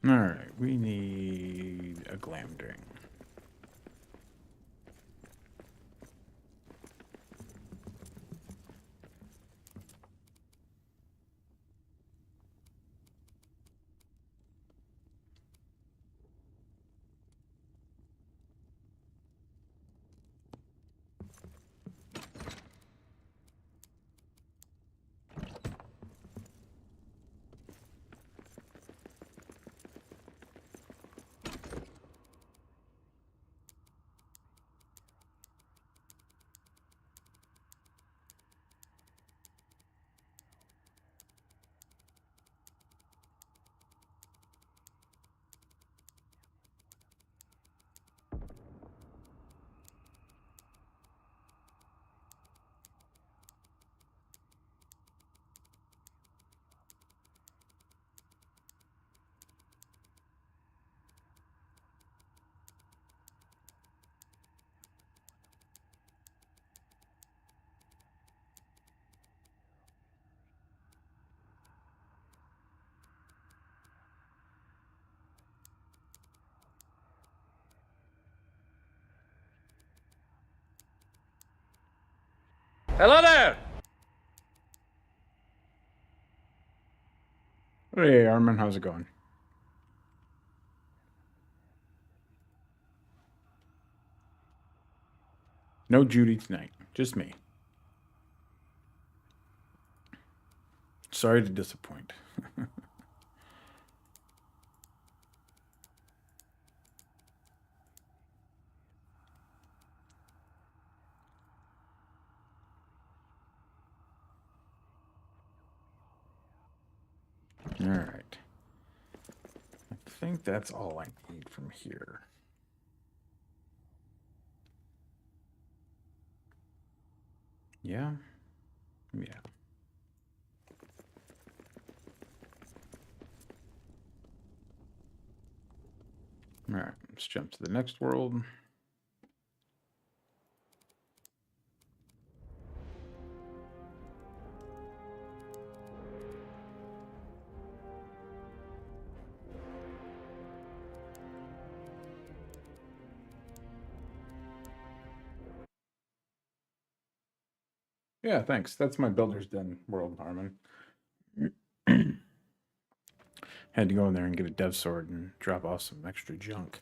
Alright, we need a glam drink. Hello there! Hey, Armin, how's it going? No Judy tonight, just me. Sorry to disappoint. Alright. I think that's all I need from here. Yeah? Yeah. Alright, let's jump to the next world. Yeah, thanks. That's my Builder's Den world, Armin. Had to go in there and get a dev sword and drop off some extra junk.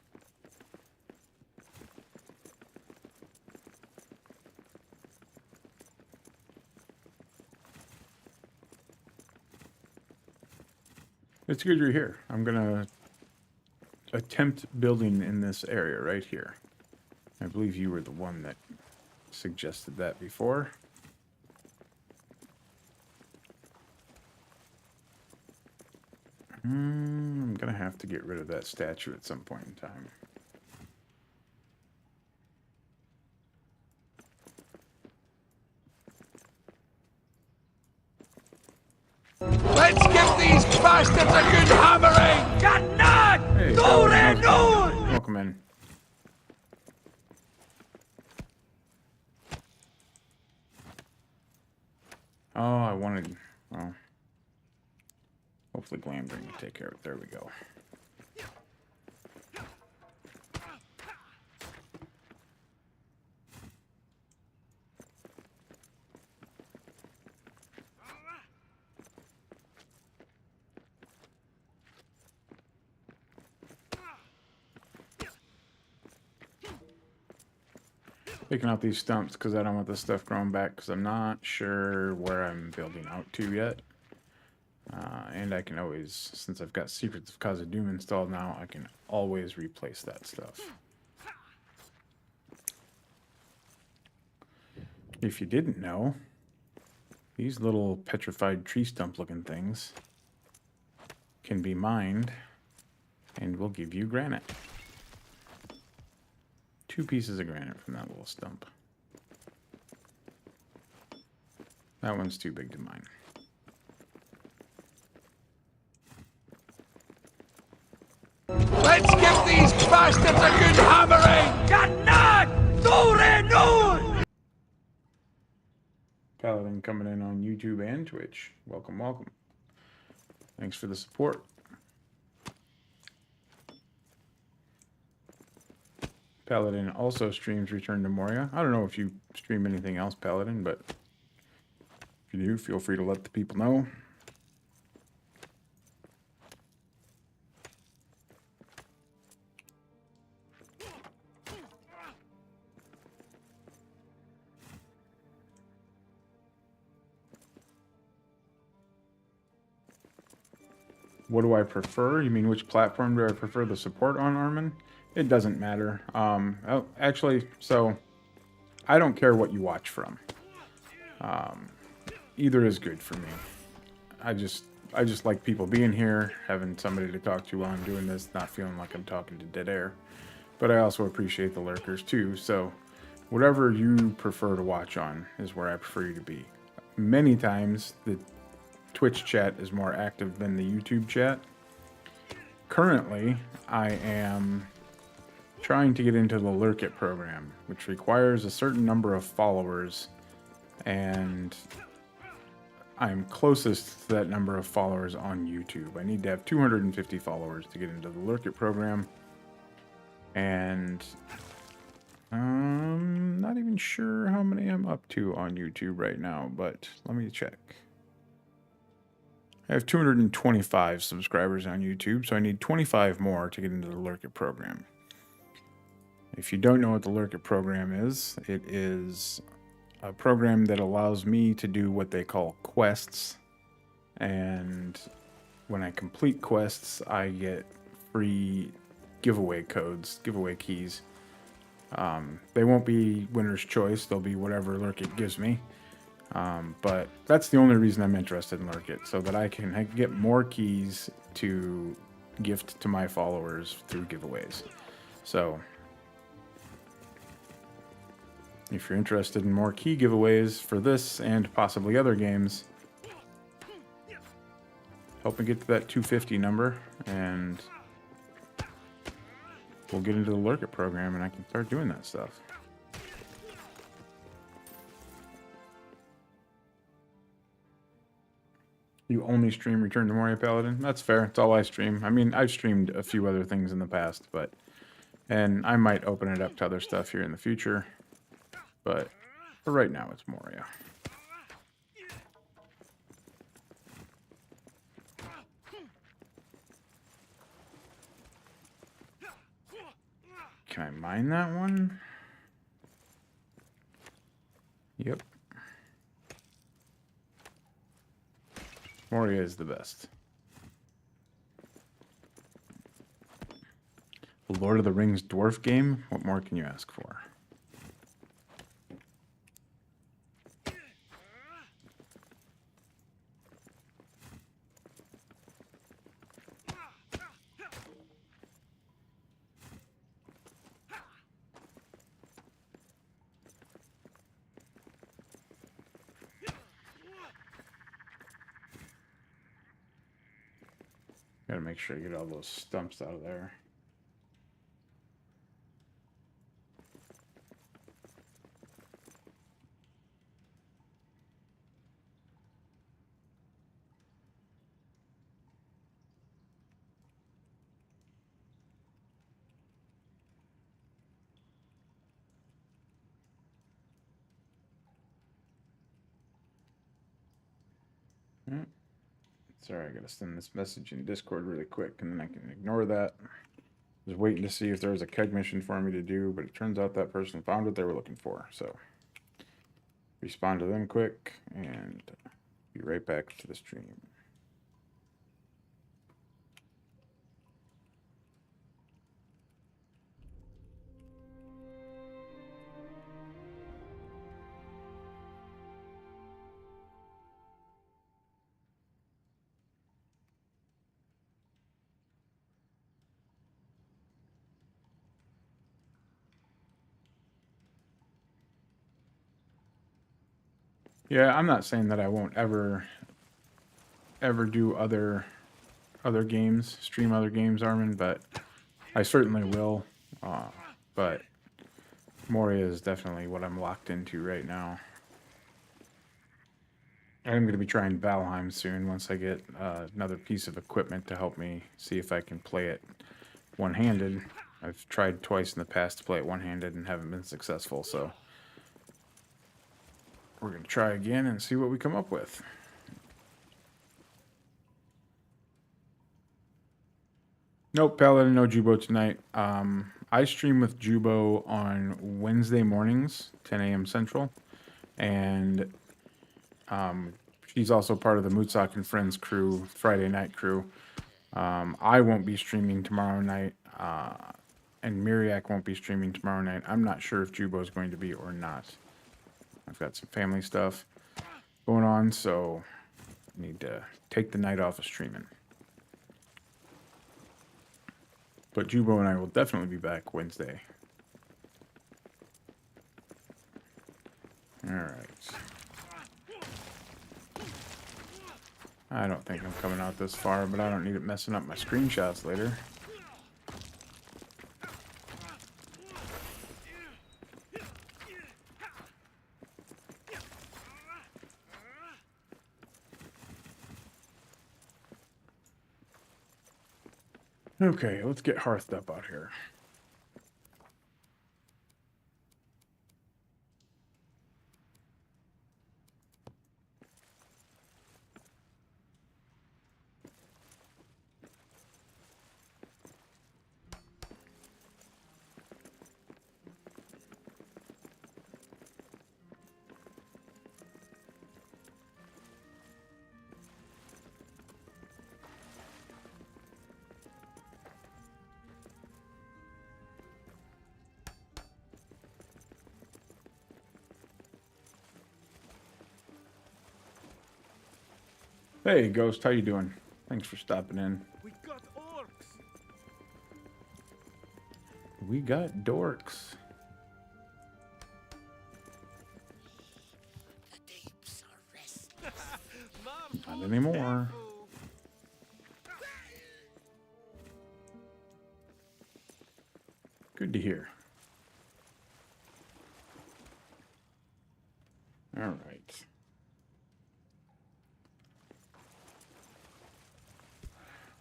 It's good you're here. I'm gonna attempt building in this area right here. I believe you were the one that suggested that before. I'm gonna have to get rid of that statue at some point in time. Let's give these bastards a good hammering! Cannon! Hey, welcome in. Oh, I wanted, well, hopefully Glamdring will take care of it. There we go. Picking out these stumps because I don't want this stuff growing back because I'm not sure where I'm building out to yet. And I can always, since I've got Secrets of Khazad-dûm installed now, I can always replace that stuff. If you didn't know, these little petrified tree stump looking things can be mined and will give you granite. 2 pieces of granite from that little stump. That one's too big to mine. Let's give these bastards a good hammering! Cannon! Dore Paladin coming in on YouTube and Twitch. Welcome, welcome. Thanks for the support. Paladin also streams Return to Moria. I don't know if you stream anything else, Paladin, but if you do, feel free to let the people know. What do I prefer? You mean which platform do I prefer the support on, Armin? It doesn't matter. Actually, so I don't care what you watch from. Either is good for me. I just like people being here, having somebody to talk to while I'm doing this, not feeling like I'm talking to dead air. But I also appreciate the lurkers too. So whatever you prefer to watch on is where I prefer you to be. Many times the Twitch chat is more active than the YouTube chat. Currently, I am trying to get into the Lurk It program, which requires a certain number of followers, and I'm closest to that number of followers on YouTube. I need to have 250 followers to get into the Lurk It program, and I'm not even sure how many I'm up to on YouTube right now, but let me check. I have 225 subscribers on YouTube, so I need 25 more to get into the Lurk It program. If you don't know what the Lurk It program is, it is a program that allows me to do what they call quests. And when I complete quests, I get free giveaway codes, giveaway keys. They won't be winner's choice. They'll be whatever Lurk It gives me. But that's the only reason I'm interested in Lurk It, so that I can get more keys to gift to my followers through giveaways. So if you're interested in more key giveaways for this and possibly other games, help me get to that 250 number, and we'll get into the Lurk It program, and I can start doing that stuff. You only stream Return to Moria, Paladin? That's fair. It's all I stream. I mean, I've streamed a few other things in the past, and I might open it up to other stuff here in the future. But for right now, it's Moria. Can I mine that one? Yep. Moria is the best. The Lord of the Rings dwarf game? What more can you ask for? Gotta make sure I get all those stumps out of there. Sorry, I gotta send this message in Discord really quick, and then I can ignore that. Just waiting to see if there was a KEG mission for me to do, but it turns out that person found what they were looking for. So, respond to them quick, and be right back to the stream. Yeah, I'm not saying that I won't ever do other games, stream other games, Armin, but I certainly will. But Moria is definitely what I'm locked into right now. I'm going to be trying Valheim soon once I get another piece of equipment to help me see if I can play it one-handed. I've tried twice in the past to play it one-handed and haven't been successful, so we're going to try again and see what we come up with. Nope, Paladin, no Jubo tonight. I stream with Jubo on Wednesday mornings, 10 a.m. Central, and she's also part of the Mootsock and Friends crew, Friday night crew. I won't be streaming tomorrow night, and Miriak won't be streaming tomorrow night. I'm not sure if Jubo is going to be or not. I've got some family stuff going on, so I need to take the night off of streaming. But Jubo and I will definitely be back Wednesday. Alright. I don't think I'm coming out this far, but I don't need it messing up my screenshots later. Okay, let's get hearthed up out here. Hey, Ghost, how you doing? Thanks for stopping in. We got orcs. We got dorks. The deeps are restless. Not anymore. Good to hear. All right.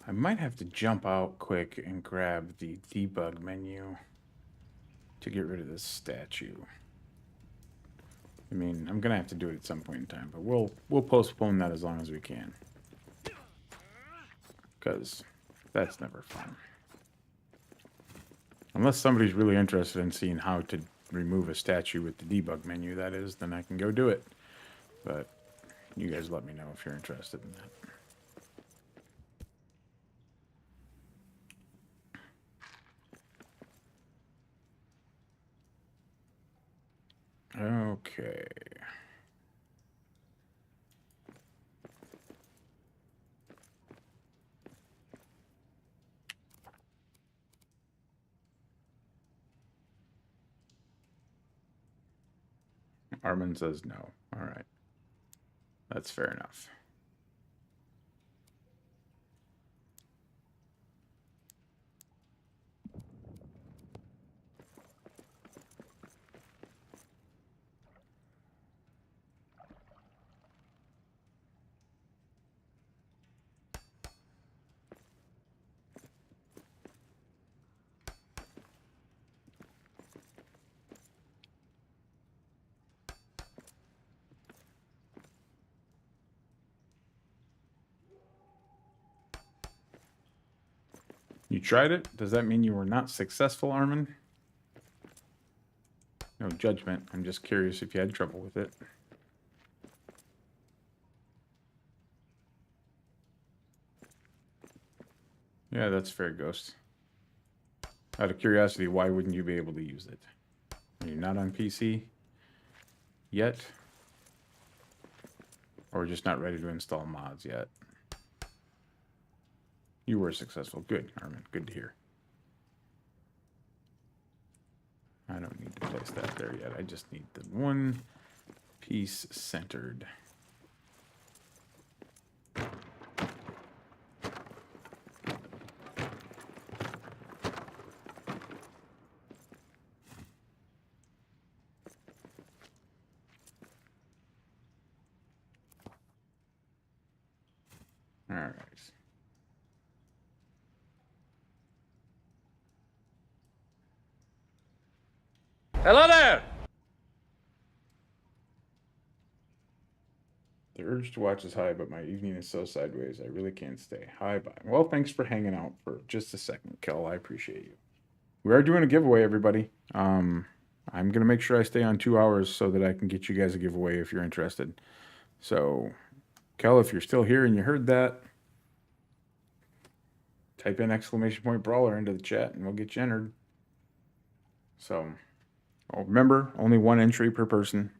I might have to jump out quick and grab the debug menu to get rid of this statue. I mean, I'm gonna have to do it at some point in time, but we'll postpone that as long as we can, because that's never fun. Unless somebody's really interested in seeing how to remove a statue with the debug menu, that is, then I can go do it. But you guys let me know if you're interested in that. Okay. Armin says no. All right. That's fair enough. You tried it? Does that mean you were not successful, Armin? No judgment. I'm just curious if you had trouble with it. Yeah, that's fair, Ghost. Out of curiosity, why wouldn't you be able to use it? Are you not on PC yet? Or just not ready to install mods yet? You were successful. Good, Armin. Good to hear. I don't need to place that there yet. I just need the one piece centered. All right. Hello there! The urge to watch is high, but my evening is so sideways, I really can't stay. Hi, bye. Well, thanks for hanging out for just a second, Kel. I appreciate you. We are doing a giveaway, everybody. I'm gonna make sure I stay on 2 hours so that I can get you guys a giveaway if you're interested. So, Kel, if you're still here and you heard that, type in !brawler into the chat and we'll get you entered. So, remember, only one entry per person.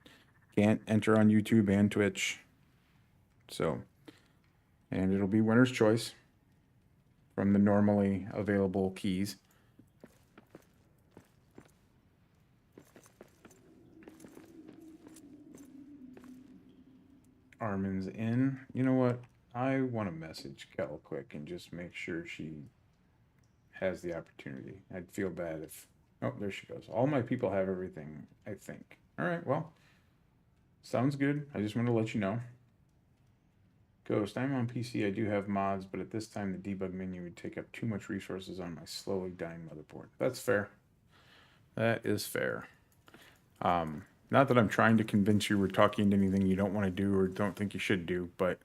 Can't enter on YouTube and Twitch. So, and it'll be winner's choice from the normally available keys. Armin's in. You know what? I want to message Kel quick and just make sure she has the opportunity. I'd feel bad if... Oh, there she goes. All my people have everything, I think. All right, well, sounds good. I just want to let you know. Ghost, I'm on PC. I do have mods, but at this time the debug menu would take up too much resources on my slowly dying motherboard. That's fair. That is fair. Not that I'm trying to convince you we're talking to anything you don't want to do or don't think you should do, but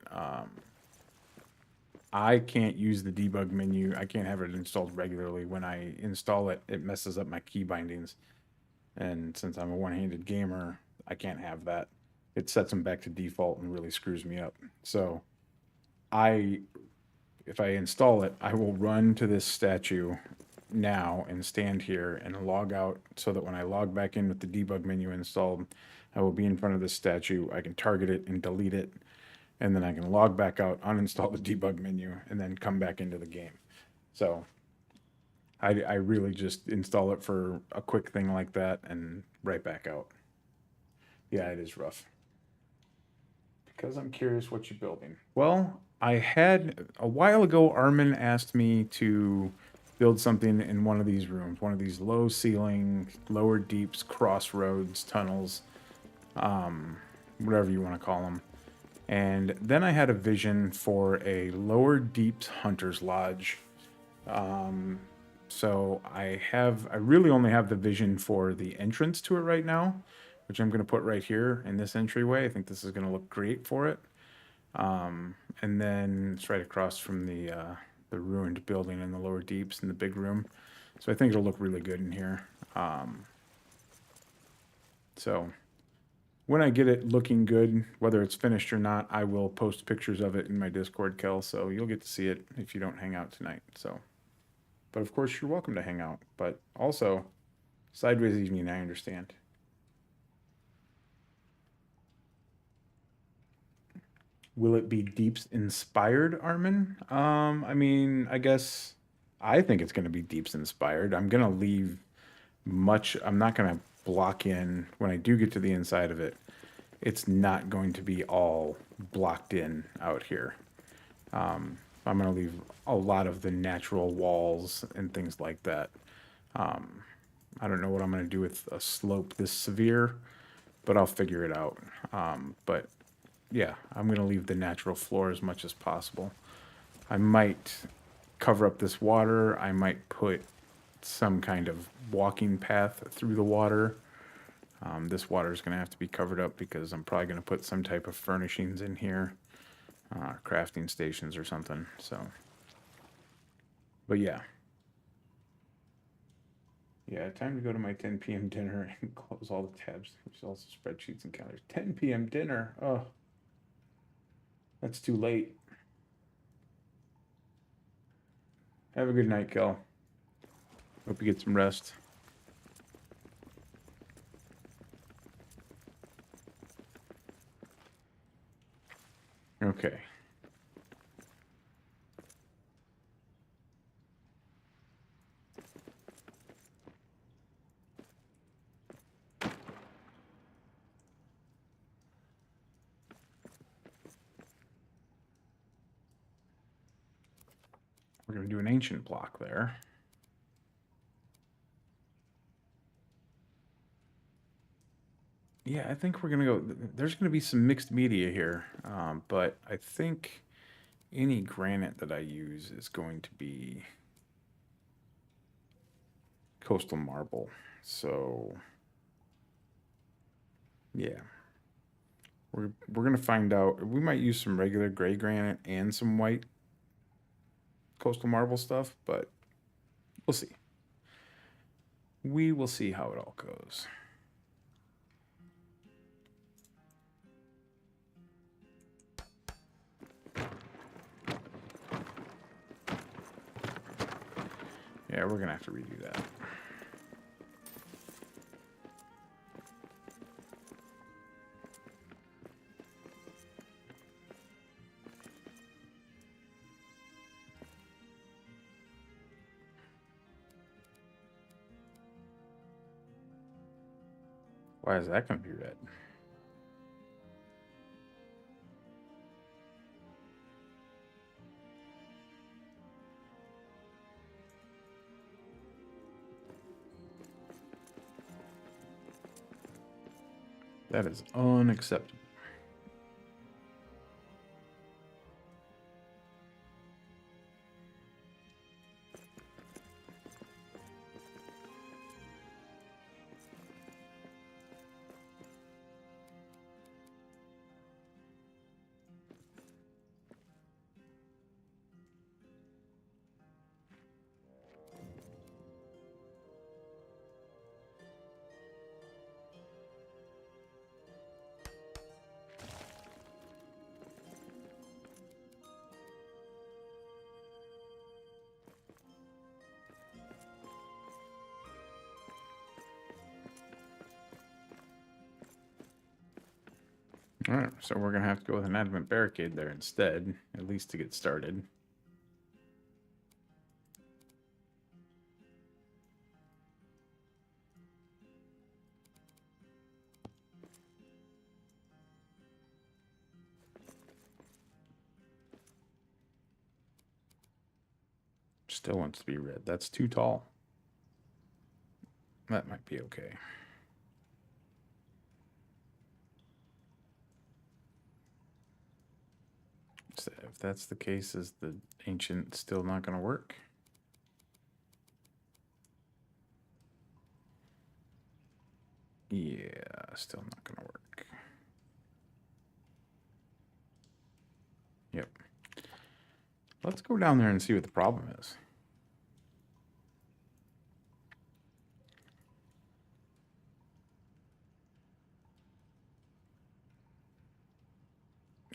I can't use the debug menu. I can't have it installed regularly. When I install it, it messes up my key bindings. And since I'm a one-handed gamer, I can't have that. It sets them back to default and really screws me up. So if I install it, I will run to this statue now and stand here and log out so that when I log back in with the debug menu installed, I will be in front of this statue. I can target it and delete it, and then I can log back out, uninstall the debug menu, and then come back into the game. So I really just install it for a quick thing like that and right back out. Yeah, it is rough. Because I'm curious what you're building. Well, I had a while ago, Armin asked me to build something in one of these rooms, one of these low ceiling, lower deeps, crossroads, tunnels, whatever you want to call them. And then I had a vision for a lower deeps hunter's lodge. So I really only have the vision for the entrance to it right now, which I'm going to put right here in this entryway. I think this is going to look great for it. And then it's right across from the ruined building in the lower deeps in the big room. So I think it'll look really good in here. So when I get it looking good, whether it's finished or not, I will post pictures of it in my Discord, Kel, so you'll get to see it if you don't hang out tonight. So, but of course you're welcome to hang out, but also sideways evening, I understand. Will it be Deeps inspired, Armin? I mean, I guess I think it's going to be Deeps inspired. I'm going to leave I'm not going to block in when I do get to the inside of it. It's not going to be all blocked in out here. I'm going to leave a lot of the natural walls and things like that. I don't know what I'm going to do with a slope this severe, but I'll figure it out. But yeah, I'm going to leave the natural floor as much as possible. I might cover up this water. I might put some kind of walking path through the water. This water is going to have to be covered up because I'm probably going to put some type of furnishings in here, crafting stations or something. So, but yeah. Yeah, time to go to my 10 p.m. dinner and close all the tabs. There's also spreadsheets and calendars. 10 p.m. dinner. Oh. That's too late. Have a good night, Kel. Hope you get some rest. Okay. We're going to do an ancient block there. Yeah, I think we're going to go... There's going to be some mixed media here, but I think any granite that I use is going to be coastal marble. So Yeah. We're gonna find out. We might use some regular gray granite and some white coastal marble stuff, but we'll see. We will see how it all goes. Yeah, we're gonna have to redo that. Why is that gonna be red? That is unacceptable. All right, so we're gonna have to go with an adamant barricade there instead, at least to get started. Still wants to be red. That's too tall. That might be okay. So if that's the case, is the ancient still not going to work? Yeah, still not going to work. Yep. Let's go down there and see what the problem is.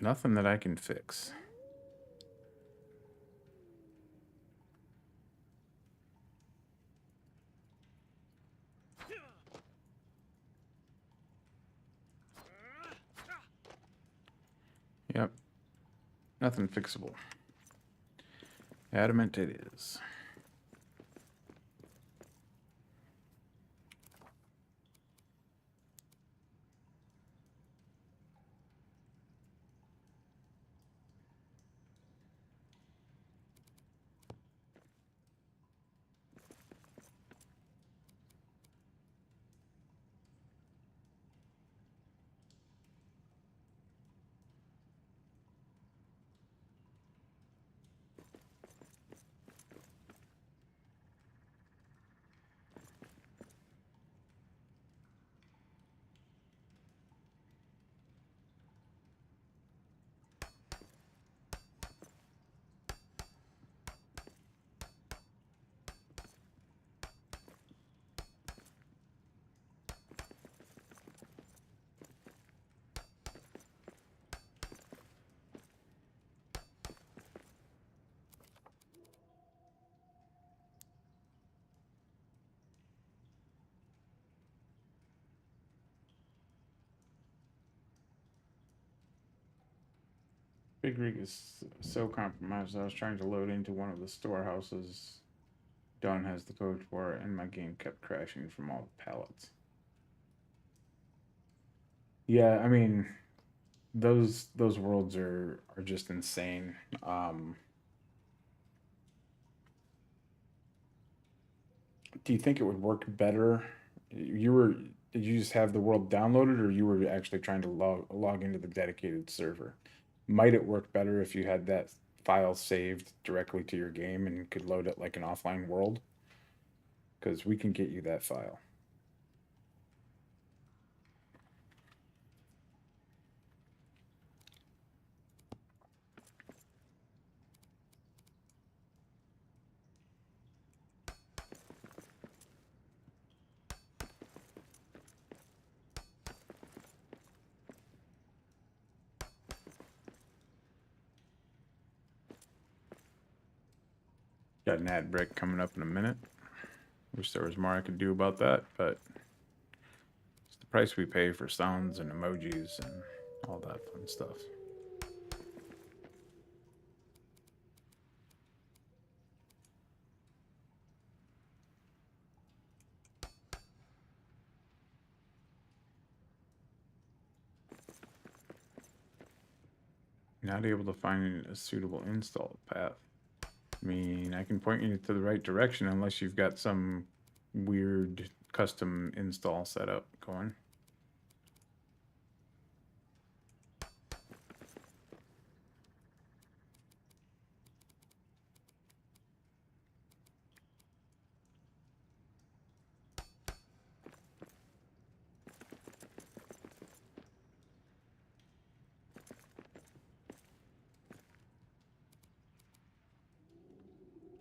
Nothing that I can fix. Yep. Nothing fixable. Adamant it is. Big Rig is so compromised. I was trying to load into one of the storehouses Dawn has the code for it, and my game kept crashing from all the pallets. Yeah, I mean, those worlds are just insane. Do you think it would work better? Did you just have the world downloaded, or you were actually trying to log into the dedicated server? Might it work better if you had that file saved directly to your game and could load it like an offline world? Because we can get you that file. Got an ad break coming up in a minute. Wish there was more I could do about that, but it's the price we pay for sounds and emojis and all that fun stuff. Not able to find a suitable install path. I mean, I can point you to the right direction unless you've got some weird custom install setup going.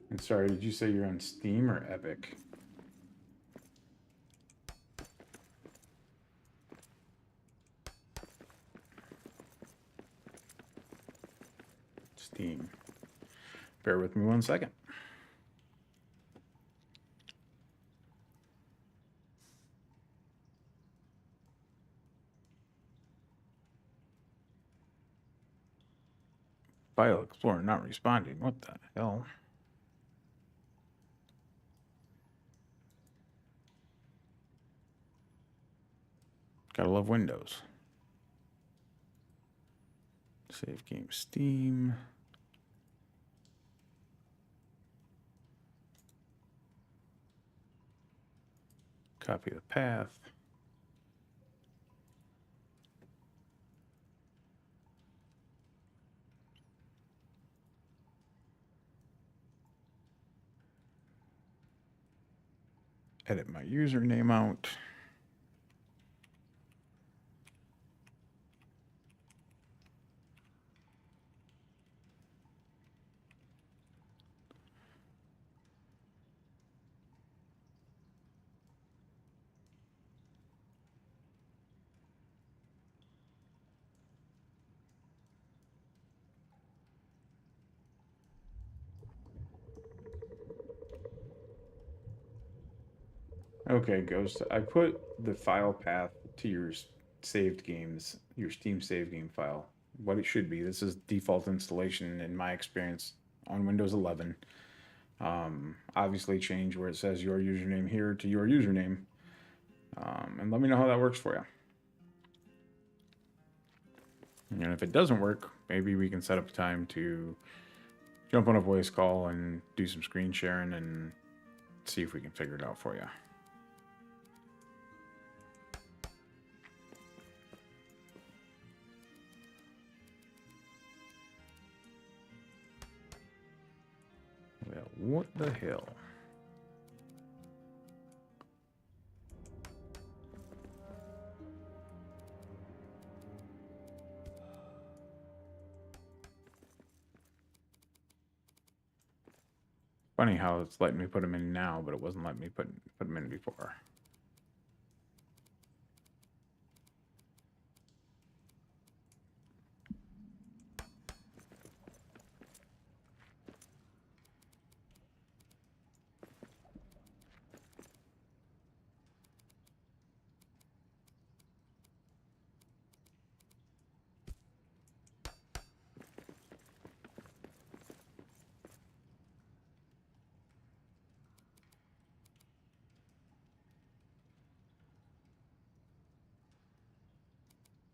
And sorry, did you say you're on Steam or Epic? Steam. Bear with me 1 second. File Explorer not responding. What the hell? Gotta love Windows. Save game Steam. Copy the path. Edit my username out. Okay, Ghost. I put the file path to your saved games, your Steam save game file. What it should be. This is default installation in my experience on Windows 11. Obviously change where it says your username here to your username. And let me know how that works for you. And if it doesn't work, maybe we can set up time to jump on a voice call and do some screen sharing and see if we can figure it out for you. Well, what the hell? Funny how it's letting me put them in now, but it wasn't letting me put them in before.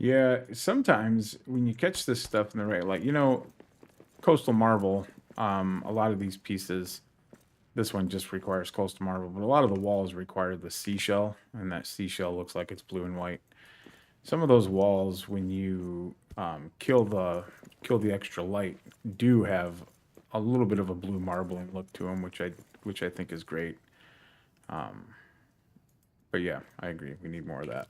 Yeah, sometimes when you catch this stuff in the right, like, Coastal Marble, a lot of these pieces, this one just requires Coastal Marble, but a lot of the walls require the seashell, and that seashell looks like it's blue and white. Some of those walls, when you kill the extra light, do have a little bit of a blue marbling look to them, which I think is great. But yeah, I agree. We need more of that.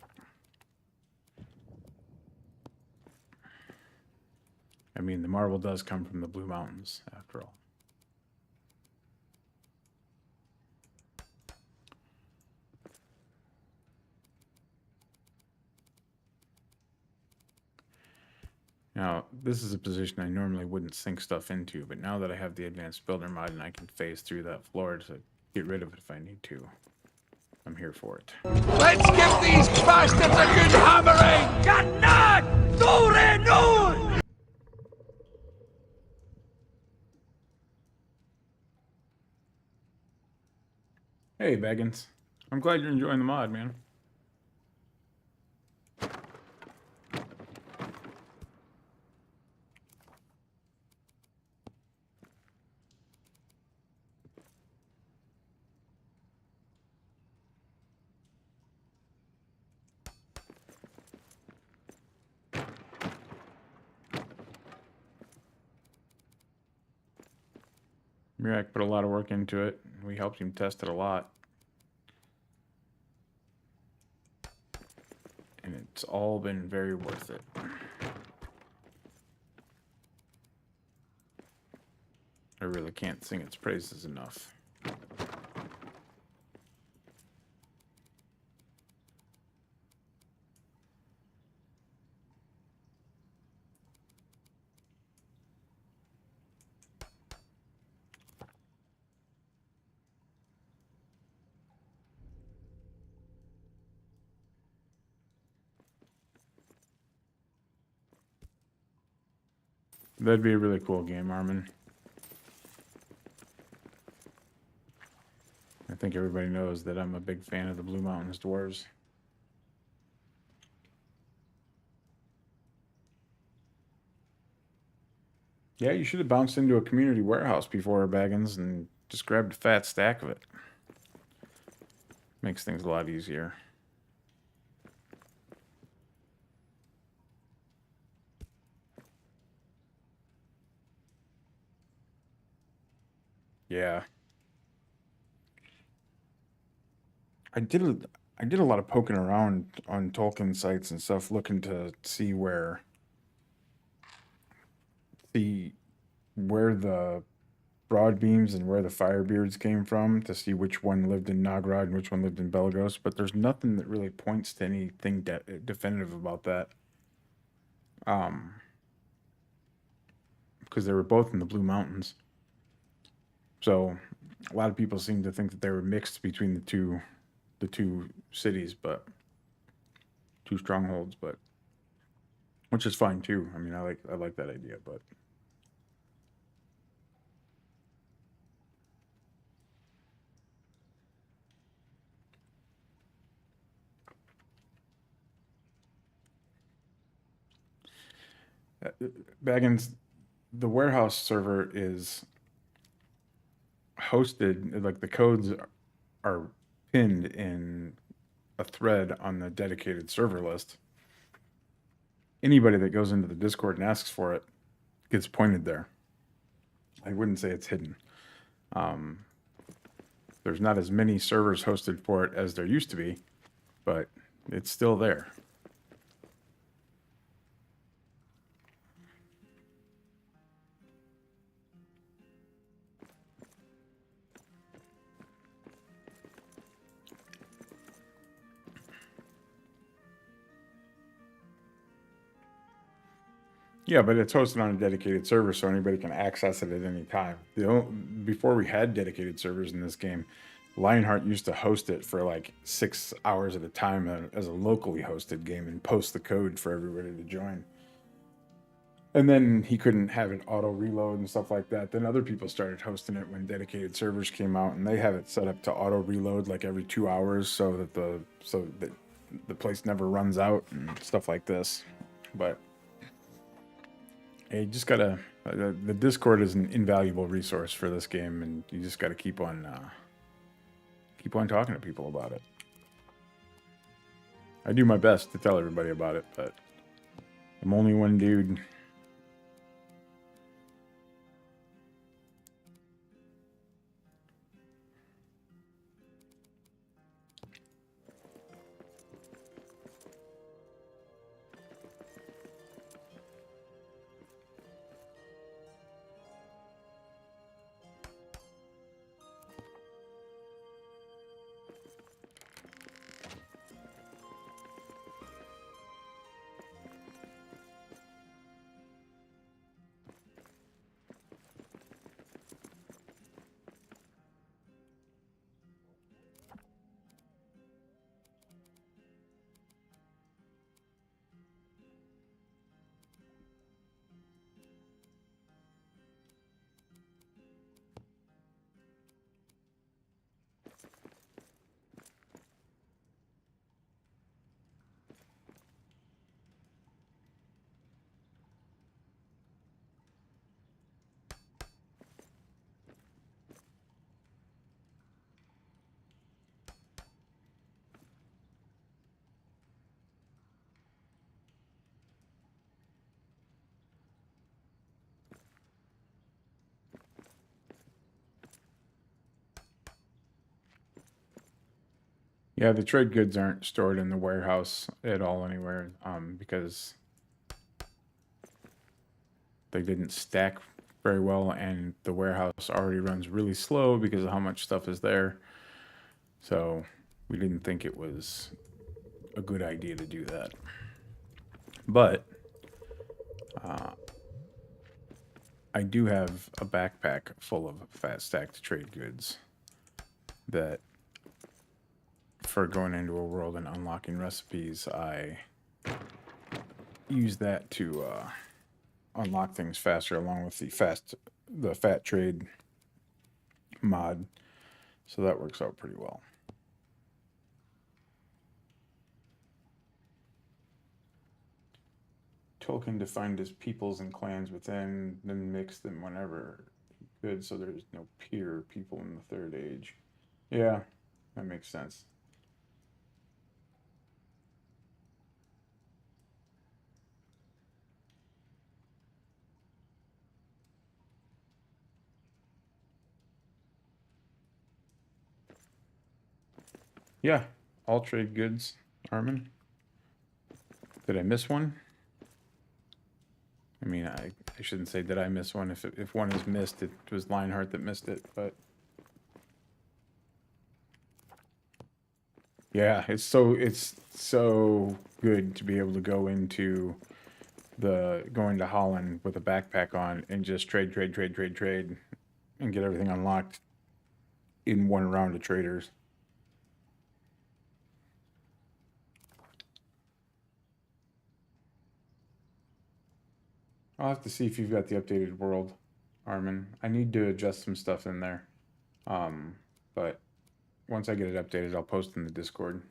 I mean, the marble does come from the Blue Mountains, after all. Now, this is a position I normally wouldn't sink stuff into, but now that I have the advanced builder mod and I can phase through that floor to get rid of it if I need to, I'm here for it. Let's give these bastards a good hammering! Cannot! Dure nun! Hey, Baggins. I'm glad you're enjoying the mod, man. Mirak put a lot of work into it. We helped him test it a lot. And it's all been very worth it. I really can't sing its praises enough. That'd be a really cool game, Armin. I think everybody knows that I'm a big fan of the Blue Mountains Dwarves. Yeah, you should have bounced into a community warehouse before, Baggins, and just grabbed a fat stack of it. Makes things a lot easier. Yeah. I did a lot of poking around on Tolkien sites and stuff, looking to see where the Broadbeams and where the Firebeards came from, to see which one lived in Nogrod and which one lived in Belagos, but there's nothing that really points to anything definitive about that. Because they were both in the Blue Mountains. So a lot of people seem to think that they were mixed between the two cities, but two strongholds, but which is fine too. I mean, I like that idea, but Baggins, the warehouse server is hosted, like the codes are pinned in a thread on the dedicated server list. Anybody that goes into the Discord and asks for it gets pointed there. I wouldn't say it's hidden. There's not as many servers hosted for it as there used to be, but it's still there. Yeah, but it's hosted on a dedicated server, so anybody can access it at any time. Before we had dedicated servers in this game, Lionheart used to host it for like 6 hours at a time as a locally hosted game and post the code for everybody to join. And then he couldn't have it auto reload and stuff like that. Then other people started hosting it when dedicated servers came out, and they have it set up to auto reload like every 2 hours, so that the place never runs out and stuff like this. But you just gotta. The Discord is an invaluable resource for this game, and you just gotta keep on talking to people about it. I do my best to tell everybody about it, but I'm only one dude. Yeah, the trade goods aren't stored in the warehouse at all anywhere, because they didn't stack very well, and the warehouse already runs really slow because of how much stuff is there. So we didn't think it was a good idea to do that. But I do have a backpack full of fat stacked trade goods that, for going into a world and unlocking recipes, I use that to unlock things faster, along with the fat trade mod. So that works out pretty well. Tolkien defined as peoples and clans within, then mix them whenever good, so there's no peer people in the third age. Yeah, that makes sense. Yeah, all trade goods, Armin. Did I miss one? I mean, I shouldn't say did I miss one. If one is missed, it was Lionheart that missed it, but yeah, it's so good to be able to go into going to Holland with a backpack on and just trade and get everything unlocked in one round of traders. I'll have to see if you've got the updated world, Armin. I need to adjust some stuff in there. But once I get it updated, I'll post in the Discord.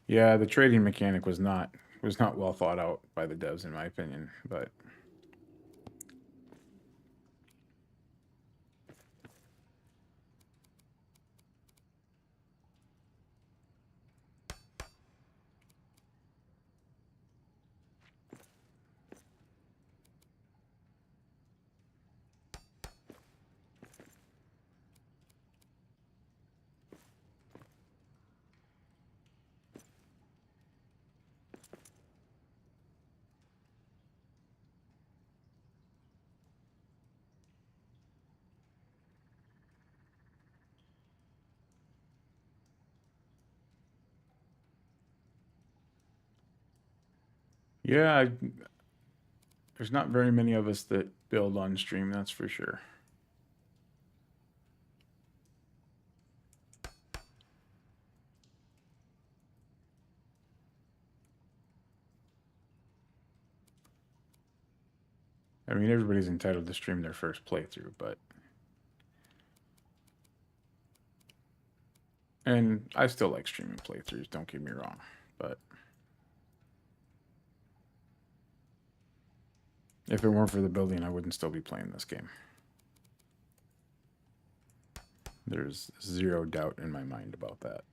Yeah, the trading mechanic was not well thought out by the devs, in my opinion, but yeah, there's not very many of us that build on stream, that's for sure. I mean, everybody's entitled to stream their first playthrough, but and I still like streaming playthroughs, don't get me wrong, but if it weren't for the building, I wouldn't still be playing this game. There's zero doubt in my mind about that.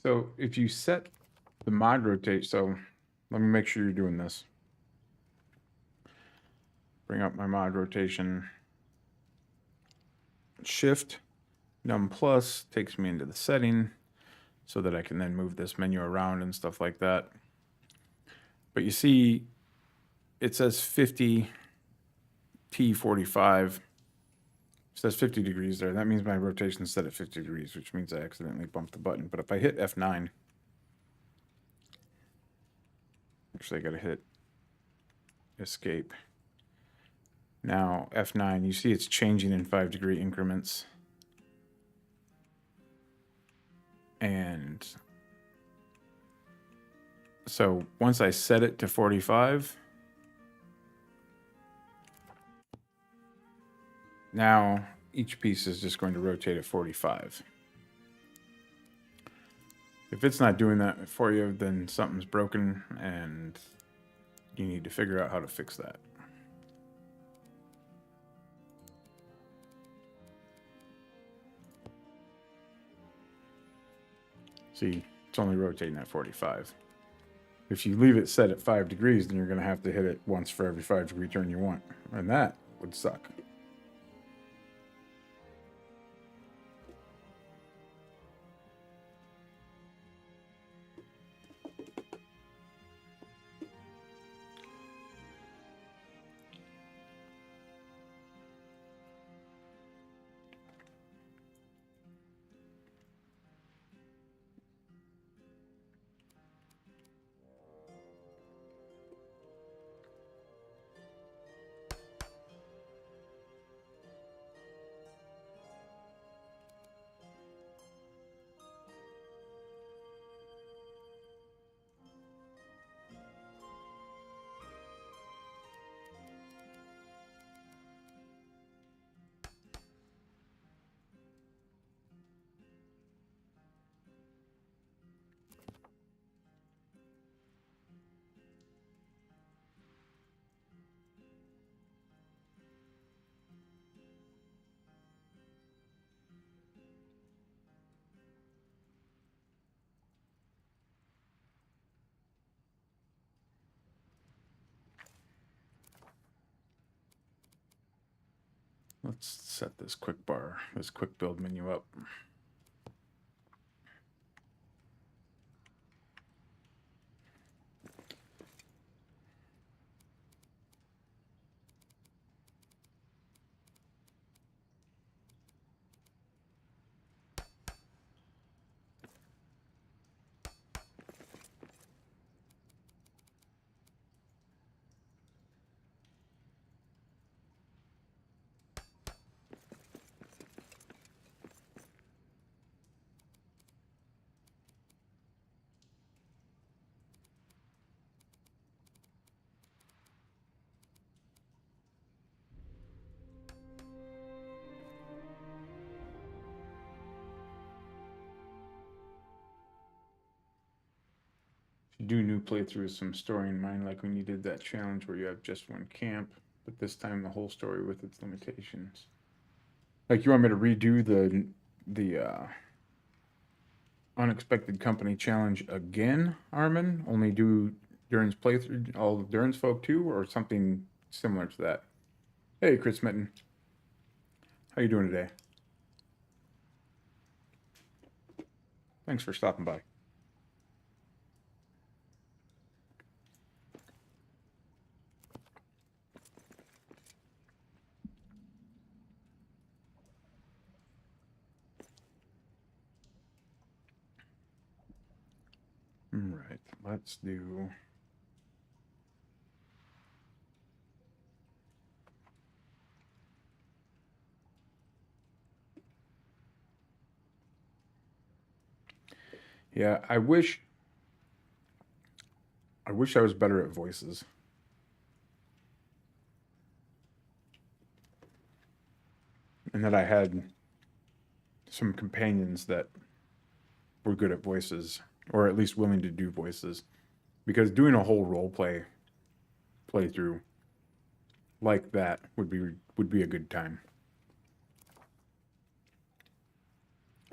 So if you set the mod rotate, so let me make sure you're doing this. Bring up my mod rotation. Shift num plus takes me into the setting so that I can then move this menu around and stuff like that. But you see, it says 50 T45. It says 50 degrees there. That means my rotation is set at 50 degrees, which means I accidentally bumped the button. But if I hit F9, actually I gotta hit escape. Now F9, you see it's changing in 5-degree increments. And so once I set it to 45, now each piece is just going to rotate at 45. If it's not doing that for you, then something's broken and you need to figure out how to fix that. See, it's only rotating at 45. If you leave it set at 5 degrees, then you're going to have to hit it once for every 5-degree turn you want. And that would suck. Let's set this quick build menu up. Do new playthroughs, some story in mind, like when you did that challenge where you have just one camp, but this time the whole story with its limitations. Like, you want me to redo the unexpected company challenge again, Armin? Only do Durin's playthrough, all of Durin's folk too, or something similar to that? Hey, Chris Mitten. How you doing today? Thanks for stopping by. All right, let's do... Yeah, I wish I was better at voices. And that I had some companions that were good at voices, or at least willing to do voices. Because doing a whole role playthrough like that would be a good time.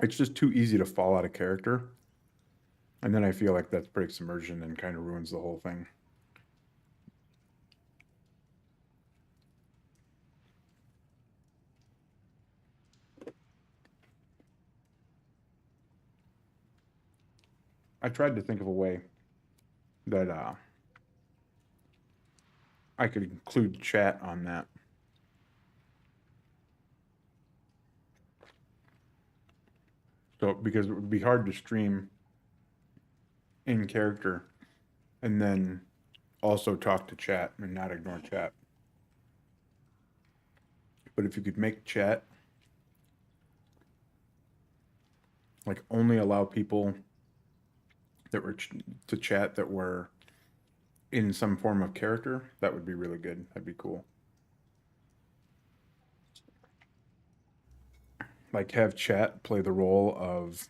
It's just too easy to fall out of character And then I feel like that's breaks immersion and kind of ruins the whole thing. I tried to think of a way that I could include chat on that. So, because it would be hard to stream in character and then also talk to chat and not ignore chat. But if you could make chat, like only allow people that were to chat that were in some form of character, that would be really good. That'd be cool. Like have chat play the role of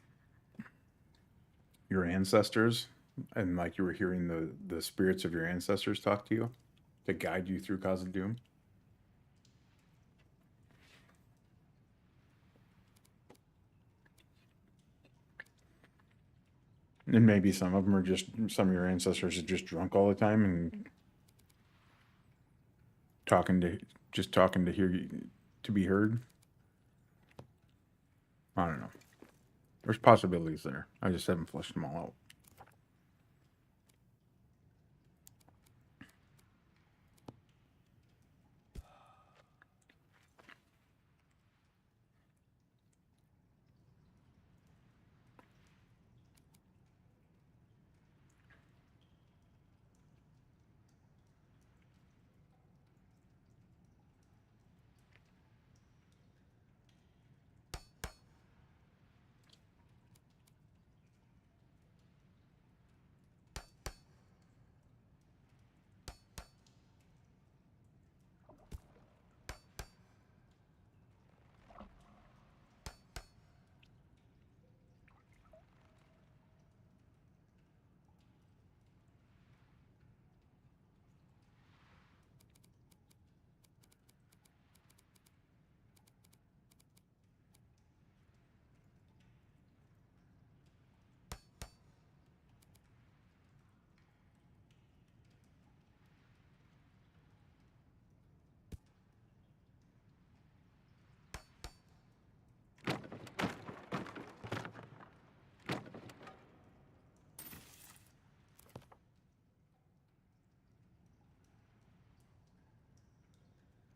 your ancestors, and like you were hearing the spirits of your ancestors talk to you to guide you through Cause of Doom. And maybe some of them are just, some of your ancestors are just drunk all the time and talking to hear you, to be heard. I don't know. There's possibilities there. I just haven't fleshed them all out.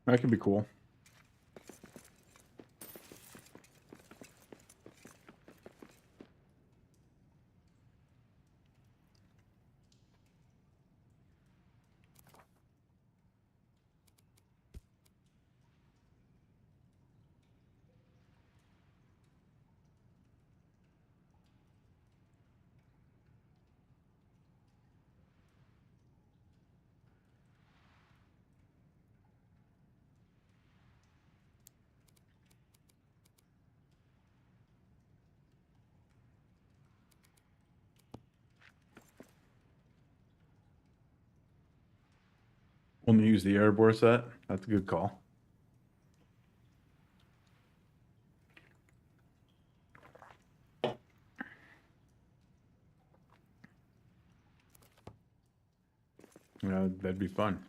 That could be cool. Only use the airborne set. That's a good call. Yeah, that'd be fun.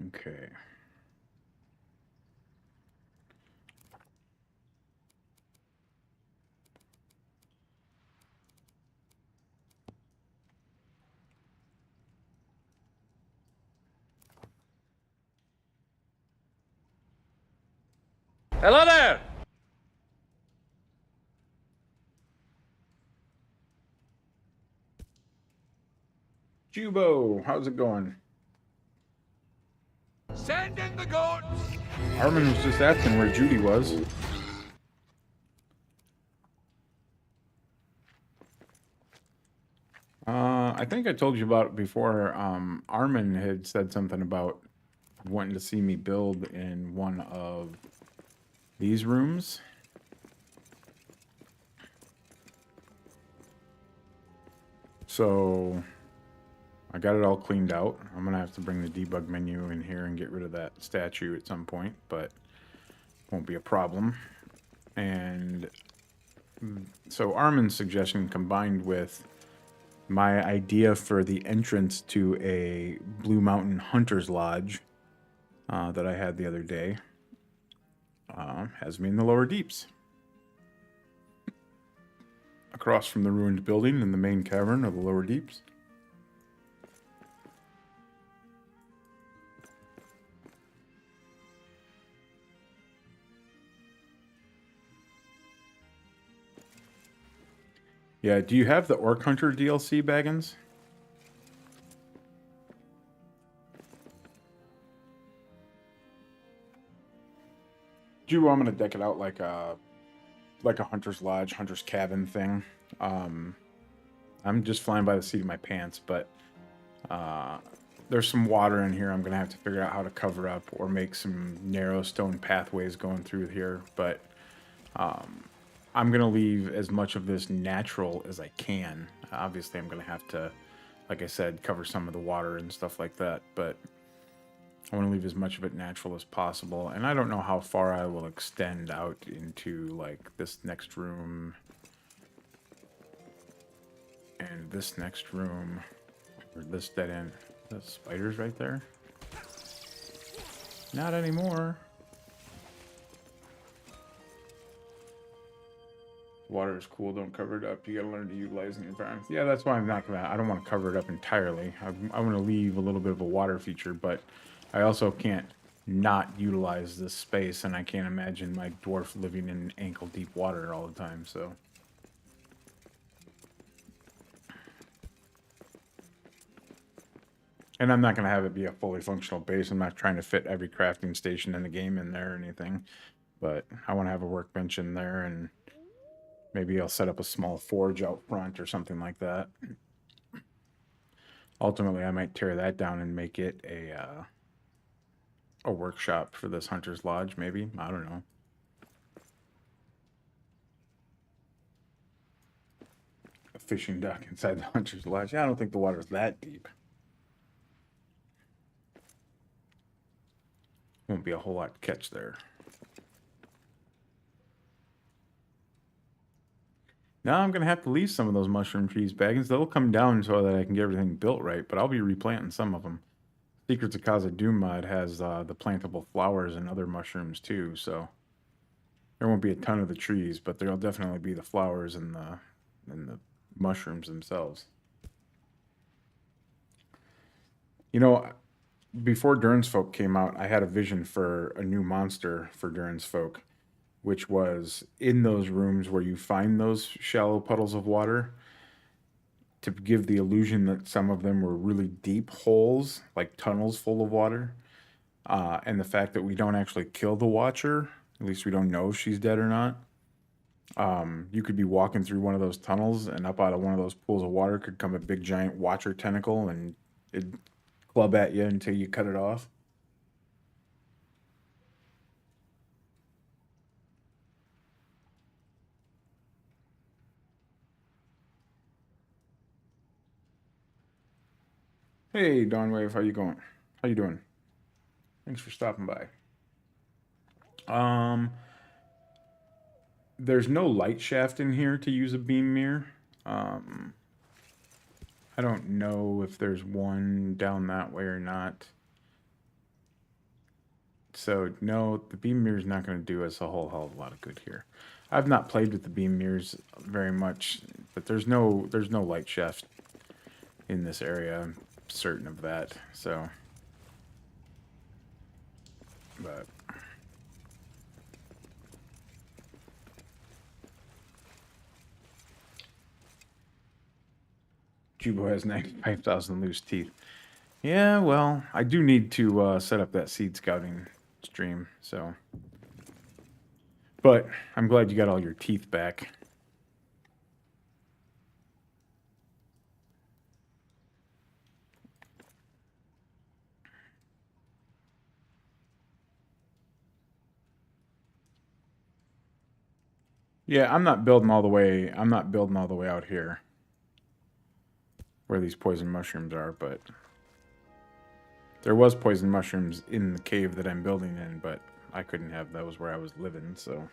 Okay. Hello there! Jubo, how's it going? Send in the goats! Armin was just asking where Judy was. I think I told you about it before. Armin had said something about wanting to see me build in one of these rooms. So I got it all cleaned out. I'm gonna have to bring the debug menu in here and get rid of that statue at some point, but won't be a problem. And so Armin's suggestion combined with my idea for the entrance to a Blue Mountain Hunter's Lodge that I had the other day has me in the lower deeps. Across from the ruined building in the main cavern of the lower deeps. Yeah, do you have the Orc Hunter DLC, Baggins? Do you want me to deck it out like a Hunter's Lodge, Hunter's Cabin thing? I'm just flying by the seat of my pants, but there's some water in here. I'm gonna have to figure out how to cover up or make some narrow stone pathways going through here, but I'm gonna leave as much of this natural as I can. Obviously, I'm gonna have to, like I said, cover some of the water and stuff like that, but I want to leave as much of it natural as possible. And I don't know how far I will extend out into, like, this next room and this next room, or this dead end. The spiders right there? Not anymore. Water is cool, don't cover it up. You gotta learn to utilize the environment. Yeah, that's why I'm not gonna, I don't want to cover it up entirely. I want to leave a little bit of a water feature, but I also can't not utilize this space, and I can't imagine my dwarf living in ankle-deep water all the time, so. And I'm not going to have it be a fully functional base. I'm not trying to fit every crafting station in the game in there or anything, but I want to have a workbench in there, and maybe I'll set up a small forge out front or something like that. Ultimately, I might tear that down and make it a workshop for this Hunter's Lodge, maybe. I don't know. A fishing dock inside the Hunter's Lodge. Yeah, I don't think the water's that deep. Won't be a whole lot to catch there. Now I'm going to have to leave some of those mushroom trees, Baggins. They'll come down so that I can get everything built right, but I'll be replanting some of them. Secrets of Khazad-dûm mod has the plantable flowers and other mushrooms too, so there won't be a ton of the trees, but there'll definitely be the flowers and the mushrooms themselves. You know, before Durin's Folk came out, I had a vision for a new monster for Durin's Folk, which was in those rooms where you find those shallow puddles of water, to give the illusion that some of them were really deep holes, like tunnels full of water. And the fact that we don't actually kill the Watcher, at least we don't know if she's dead or not. You could be walking through one of those tunnels, and up out of one of those pools of water could come a big giant Watcher tentacle, and it'd club at you until you cut it off. Hey, Dawnwave, how you going? How you doing? Thanks for stopping by. There's no light shaft in here to use a beam mirror. I don't know if there's one down that way or not. So no, the beam mirror is not going to do us a whole hell of a lot of good here. I've not played with the beam mirrors very much, but there's no light shaft in this area. I'm certain of that. So, but Jubo has 95,000 loose teeth. Yeah, well, I do need to set up that seed scouting stream, so. But I'm glad you got all your teeth back. Yeah, I'm not building all the way. I'm not building all the way out here where these poison mushrooms are, but there was poison mushrooms in the cave that I'm building in, but I couldn't have those where I was living, so.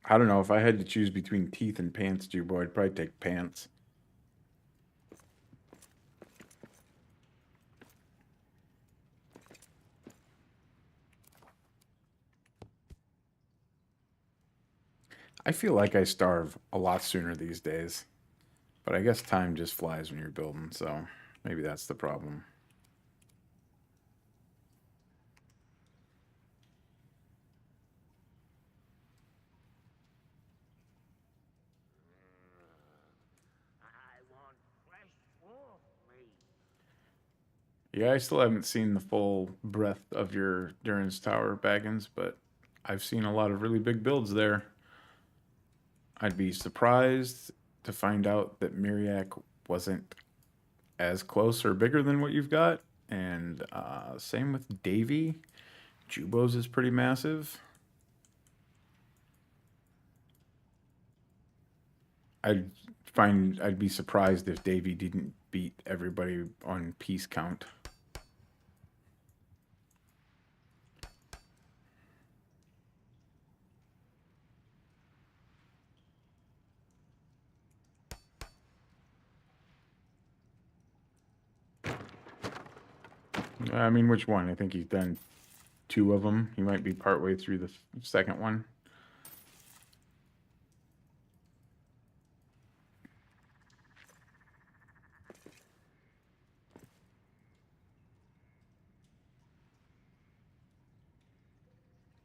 I don't know. If I had to choose between teeth and pants, Jubo, I'd probably take pants. I feel like I starve a lot sooner these days. But I guess time just flies when you're building, so maybe that's the problem. Yeah, I still haven't seen the full breadth of your Durance Tower, Baggins, but I've seen a lot of really big builds there. I'd be surprised to find out that Miriak wasn't as close or bigger than what you've got. And same with Davy. Jubo's is pretty massive. I'd be surprised if Davy didn't beat everybody on piece count. I mean, which one? I think he's done 2 of them. He might be partway through the second one.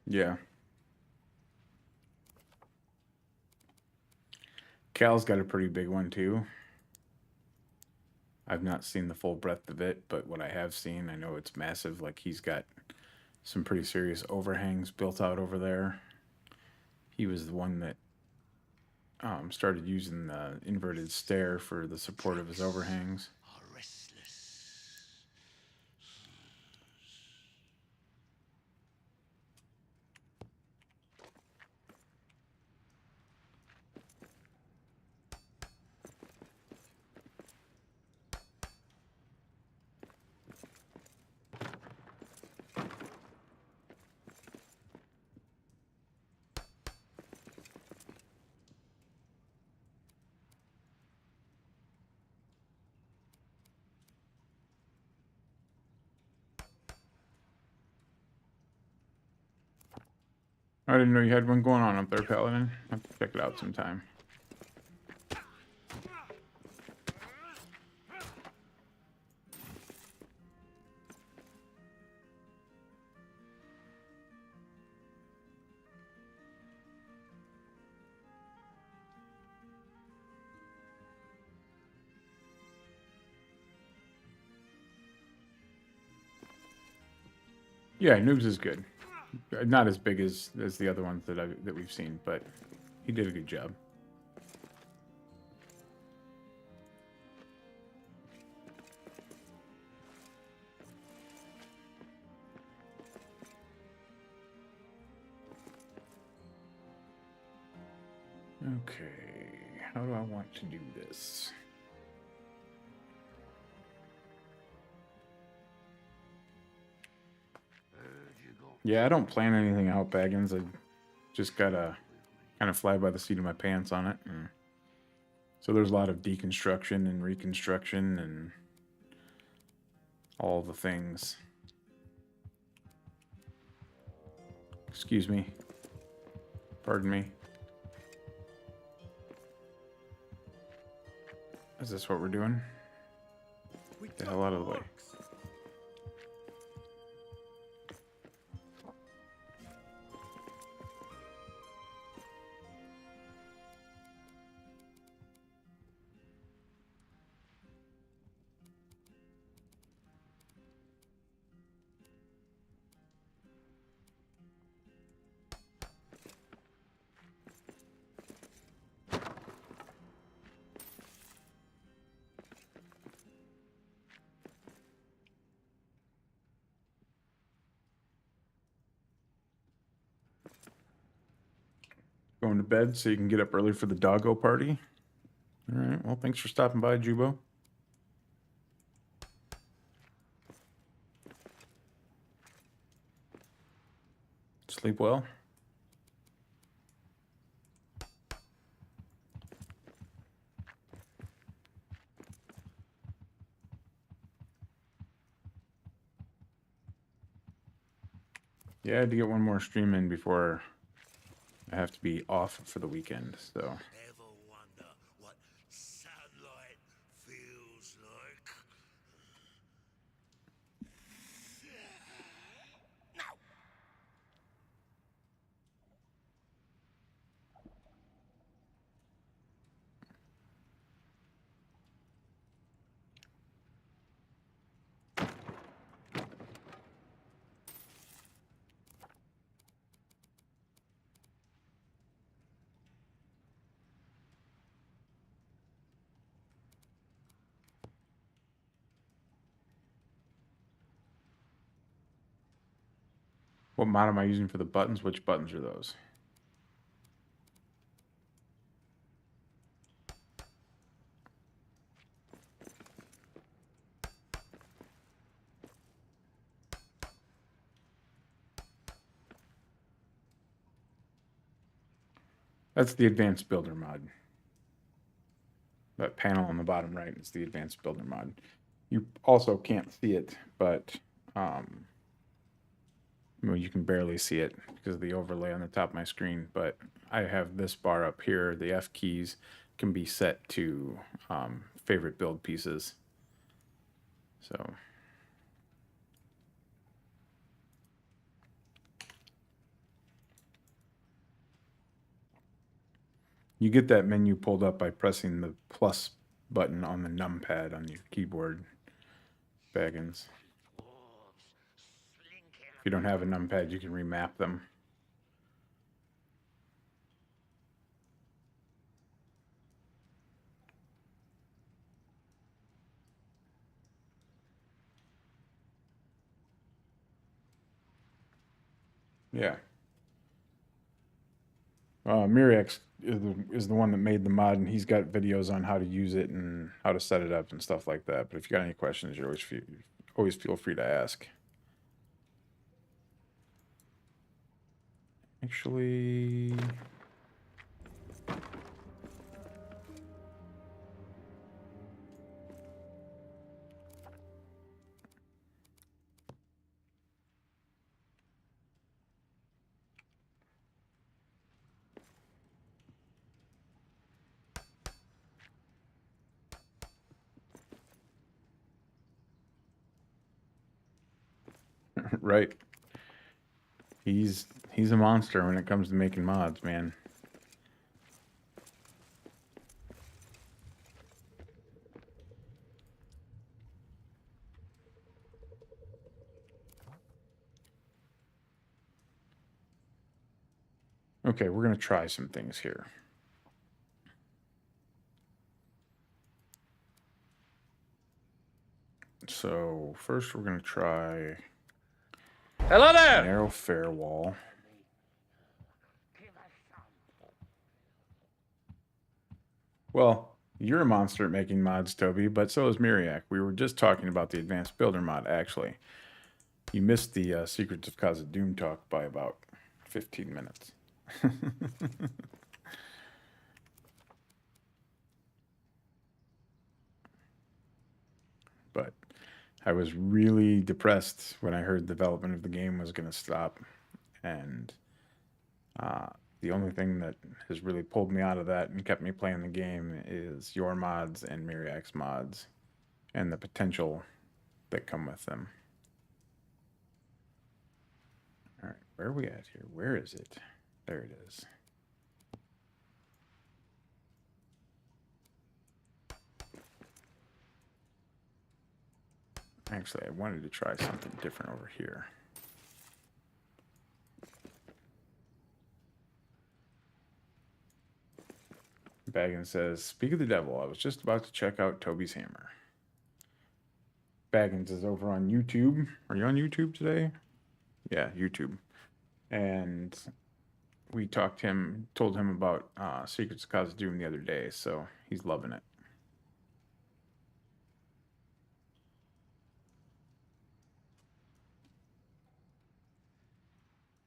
Yeah. Cal's got a pretty big one too. I've not seen the full breadth of it, but what I have seen, I know it's massive. Like he's got some pretty serious overhangs built out over there. He was the one that started using the inverted stair for the support of his overhangs. I didn't know you had one going on up there, Paladin. I'll have to check it out sometime. Yeah, Noobs is good. Not as big as the other ones that we've seen, but he did a good job. Okay, how do I want to do this? Yeah, I don't plan anything out, Baggins. I just gotta kind of fly by the seat of my pants on it. So there's a lot of deconstruction and reconstruction and all the things. Excuse me. Pardon me. Is this what we're doing? Get the hell out of the way. Going to bed so you can get up early for the doggo party. All right. Well, thanks for stopping by, Jubo. Sleep well. Yeah, I had to get one more stream in before I have to be off for the weekend, so. Ever wonder what sunlight feels like? What mod am I using for the buttons? Which buttons are those? That's the advanced builder mod. That panel on the bottom right is the advanced builder mod. You also can't see it, but well, you can barely see it because of the overlay on the top of my screen. But I have this bar up here. The F keys can be set to favorite build pieces. So. You get that menu pulled up by pressing the plus button on the numpad on your keyboard, Baggins. If you don't have a numpad, you can remap them. Yeah. Miriax is the one that made the mod, and he's got videos on how to use it and how to set it up and stuff like that. But if you got any questions, you always feel free to ask. Actually, right. He's a monster when it comes to making mods, man. Okay, we're gonna try some things here. So first we're gonna try Hello there! narrow fair wall. Well, you're a monster at making mods, Toby, but so is Miriac. We were just talking about the advanced builder mod, actually. You missed the Secrets of Khazad-dûm talk by about 15 minutes. But I was really depressed when I heard development of the game was going to stop. And the only thing that has really pulled me out of that and kept me playing the game is your mods and Miriac's mods and the potential that come with them. All right, where are we at here? Where is it? There it is. Actually, I wanted to try something different over here. Baggins says, "Speak of the devil, I was just about to check out Toby's hammer." Baggins is over on YouTube. Are you on YouTube today? Yeah, YouTube. And we told him about Secrets of Cause Doom the other day, so he's loving it.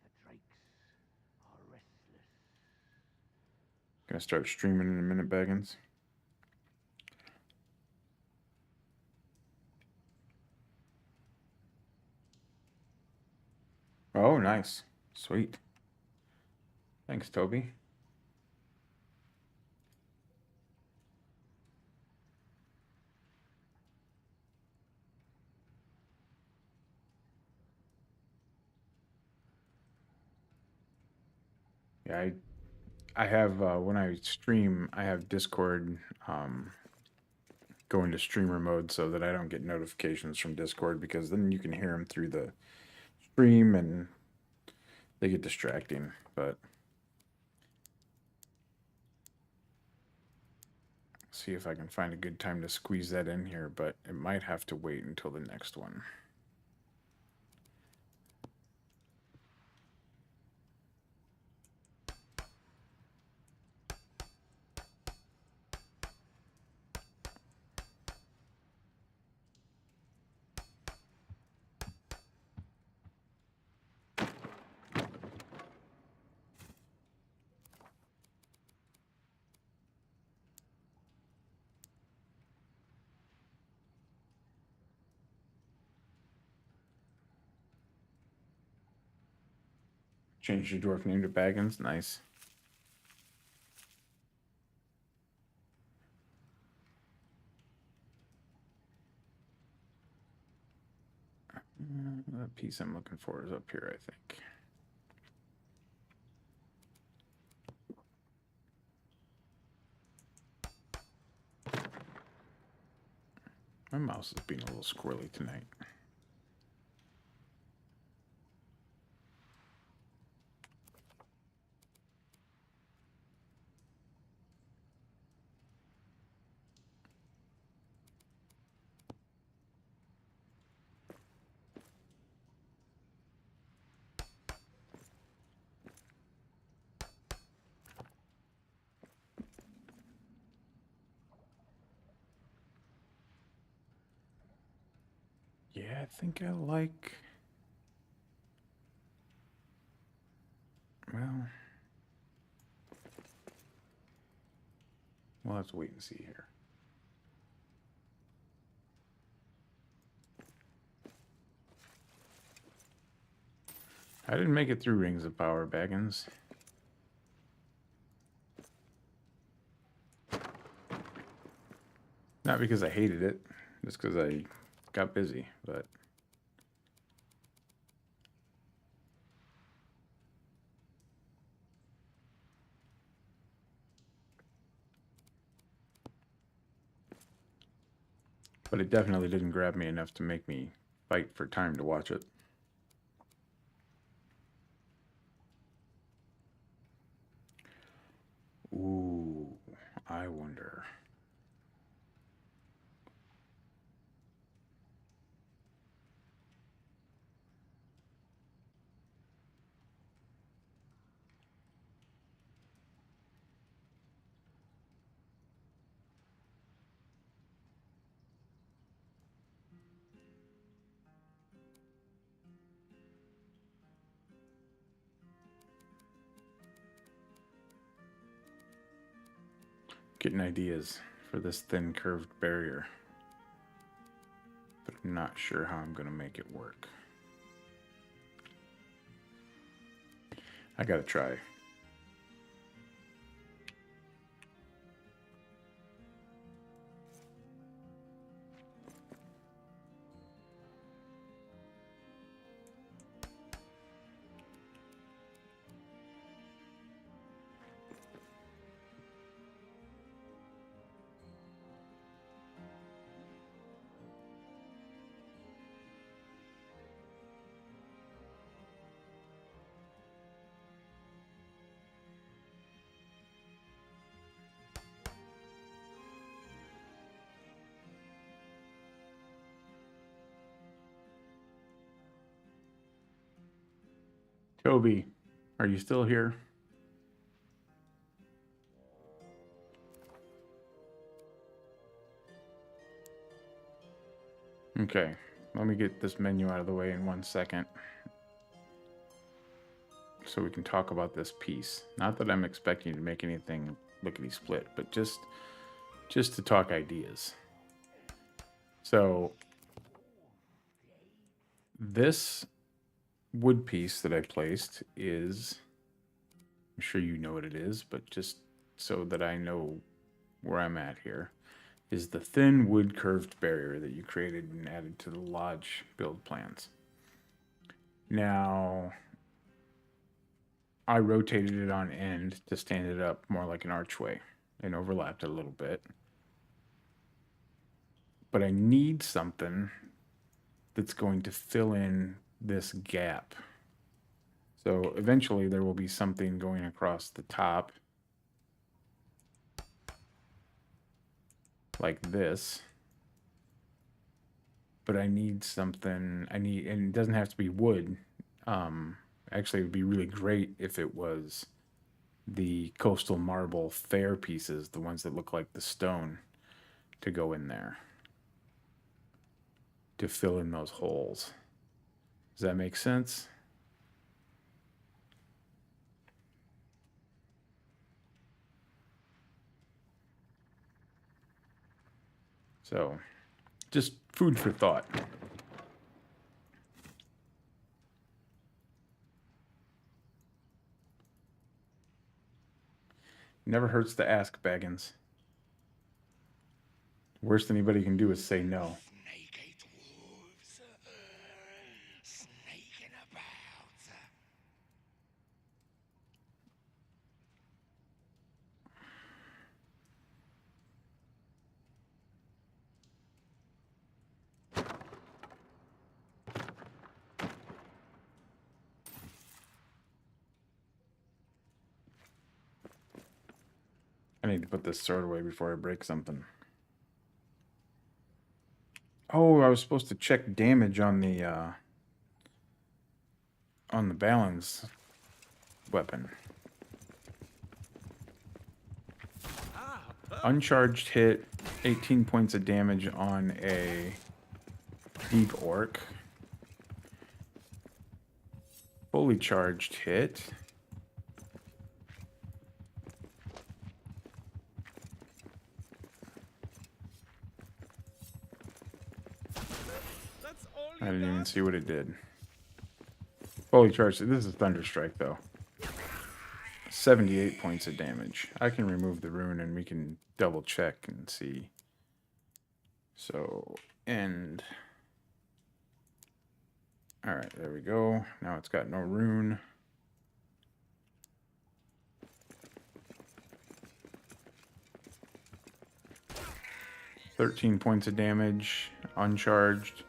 The drakes are restless. Gonna start streaming in a minute, Baggins. Oh, nice. Sweet. Thanks, Toby. Yeah, I have when I stream, I have Discord go into streamer mode so that I don't get notifications from Discord, because then you can hear them through the stream and they get distracting. But see if I can find a good time to squeeze that in here, but it might have to wait until the next one. Change your dwarf name to Baggins. Nice. The piece I'm looking for is up here, I think. My mouse is being a little squirrely tonight. Yeah, I think I like... Well, we'll have to wait and see here. I didn't make it through Rings of Power, Baggins. Not because I hated it, just because I got busy, but... But it definitely didn't grab me enough to make me fight for time to watch it. Ooh, I wonder. Getting ideas for this thin curved barrier, but I'm not sure how I'm gonna make it work. I gotta try. Toby, are you still here? Okay, let me get this menu out of the way in 1 second so we can talk about this piece. Not that I'm expecting to make anything lickety split, but just to talk ideas. So this wood piece that I placed is, I'm sure you know what it is, but just so that I know where I'm at here, is the thin wood curved barrier that you created and added to the lodge build plans. Now, I rotated it on end to stand it up more like an archway and overlapped it a little bit. But I need something that's going to fill in this gap. So eventually there will be something going across the top like this. But I need something, and it doesn't have to be wood. Actually, it would be really great if it was the coastal marble fair pieces, the ones that look like the stone, to go in there to fill in those holes. Does that make sense? So, just food for thought. Never hurts to ask, Baggins. Worst anybody can do is say no. Snake-ate wolves. Snaking about. I need to put this sword away before I break something. Oh, I was supposed to check damage on the balance weapon. Uncharged hit, 18 points of damage on a deep orc. Fully charged hit. I didn't even see what it did. Fully charged. This is Thunderstrike, though. 78 points of damage. I can remove the rune and we can double check and see. So, end. Alright, there we go. Now it's got no rune. $13 points of damage, uncharged.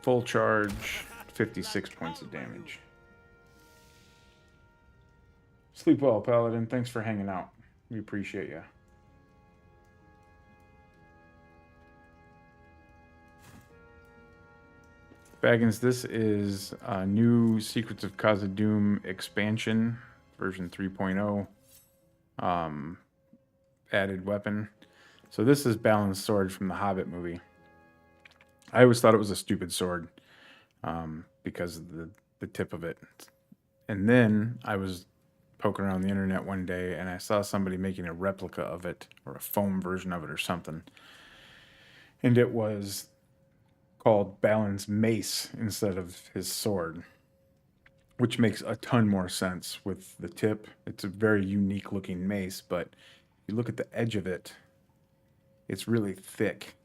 Full charge, 56 points of damage. Sleep well, Paladin. Thanks for hanging out. We appreciate you. Baggins, this is a new Secrets of Khazad-dûm expansion, version 3.0, added weapon. So this is Balin's sword from the Hobbit movie. I always thought it was a stupid sword because of the tip of it. And then I was poking around the internet one day and I saw somebody making a replica of it, or a foam version of it or something. And it was called Balin's mace instead of his sword, which makes a ton more sense with the tip. It's a very unique looking mace, but you look at the edge of it, it's really thick.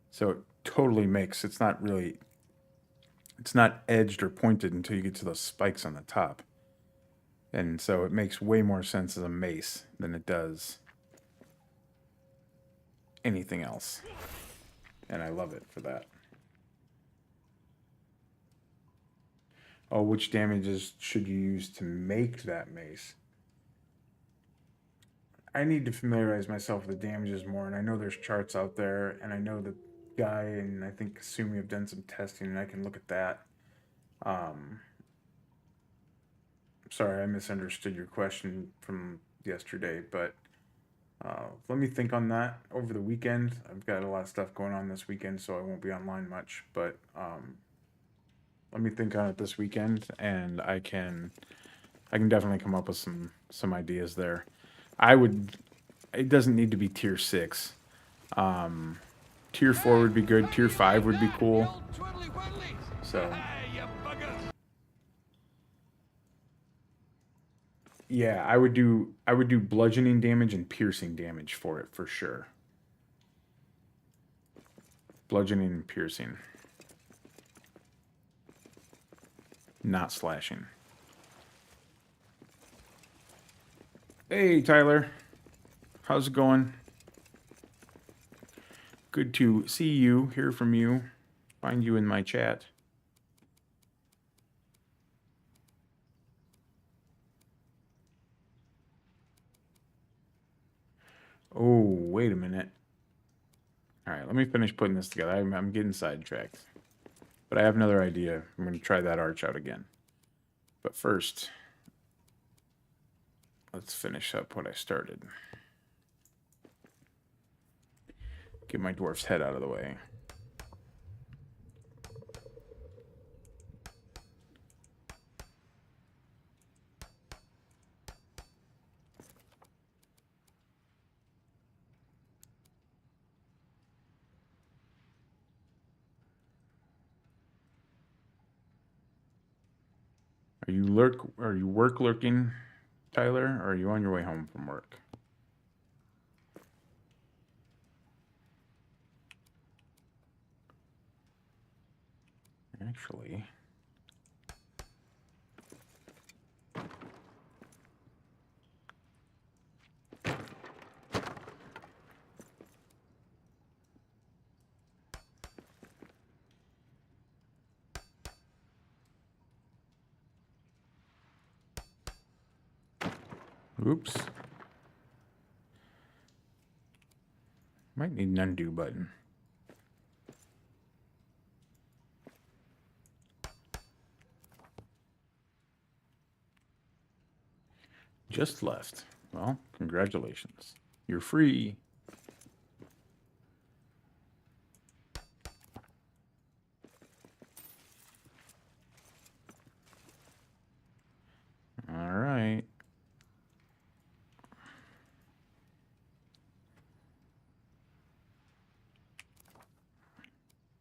So it totally makes, it's not edged or pointed until you get to those spikes on the top. And so it makes way more sense as a mace than it does anything else. And I love it for that. Oh, which damages should you use to make that mace? I need to familiarize myself with the damages more, and I know there's charts out there, and I know the guy and I think Kasumi have done some testing, and I can look at that. Sorry, I misunderstood your question from yesterday, but Let me think on that over the weekend. I've got a lot of stuff going on this weekend, so I won't be online much. But let me think on it this weekend, and I can definitely come up with some ideas there. I would. It doesn't need to be tier 6. Tier 4 would be good. Tier 5 would be cool. So yeah, I would do bludgeoning damage and piercing damage for it for sure. Bludgeoning and piercing. Not slashing. Hey, Tyler. How's it going? Good to see you, hear from you, find you in my chat. Oh, wait a minute. All right, let me finish putting this together. I'm getting sidetracked. But I have another idea. I'm going to try that arch out again. But first, let's finish up what I started. Get my dwarf's head out of the way. Are you work lurking, Tyler, or are you on your way home from work? Actually, oops. Might need an undo button. Just left. Well, congratulations. You're free. All right.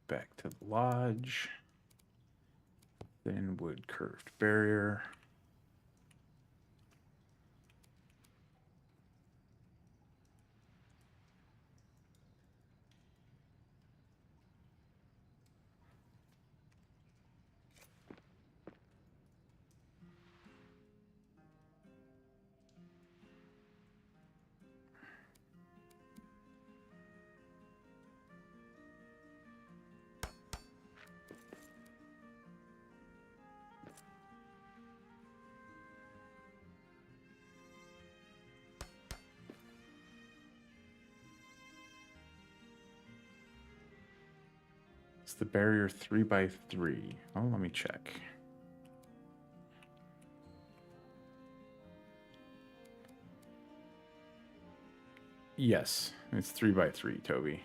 Back to the lodge. Thin wood curved barrier. It's the barrier 3x3. Oh, let me check. Yes, it's 3x3, Toby.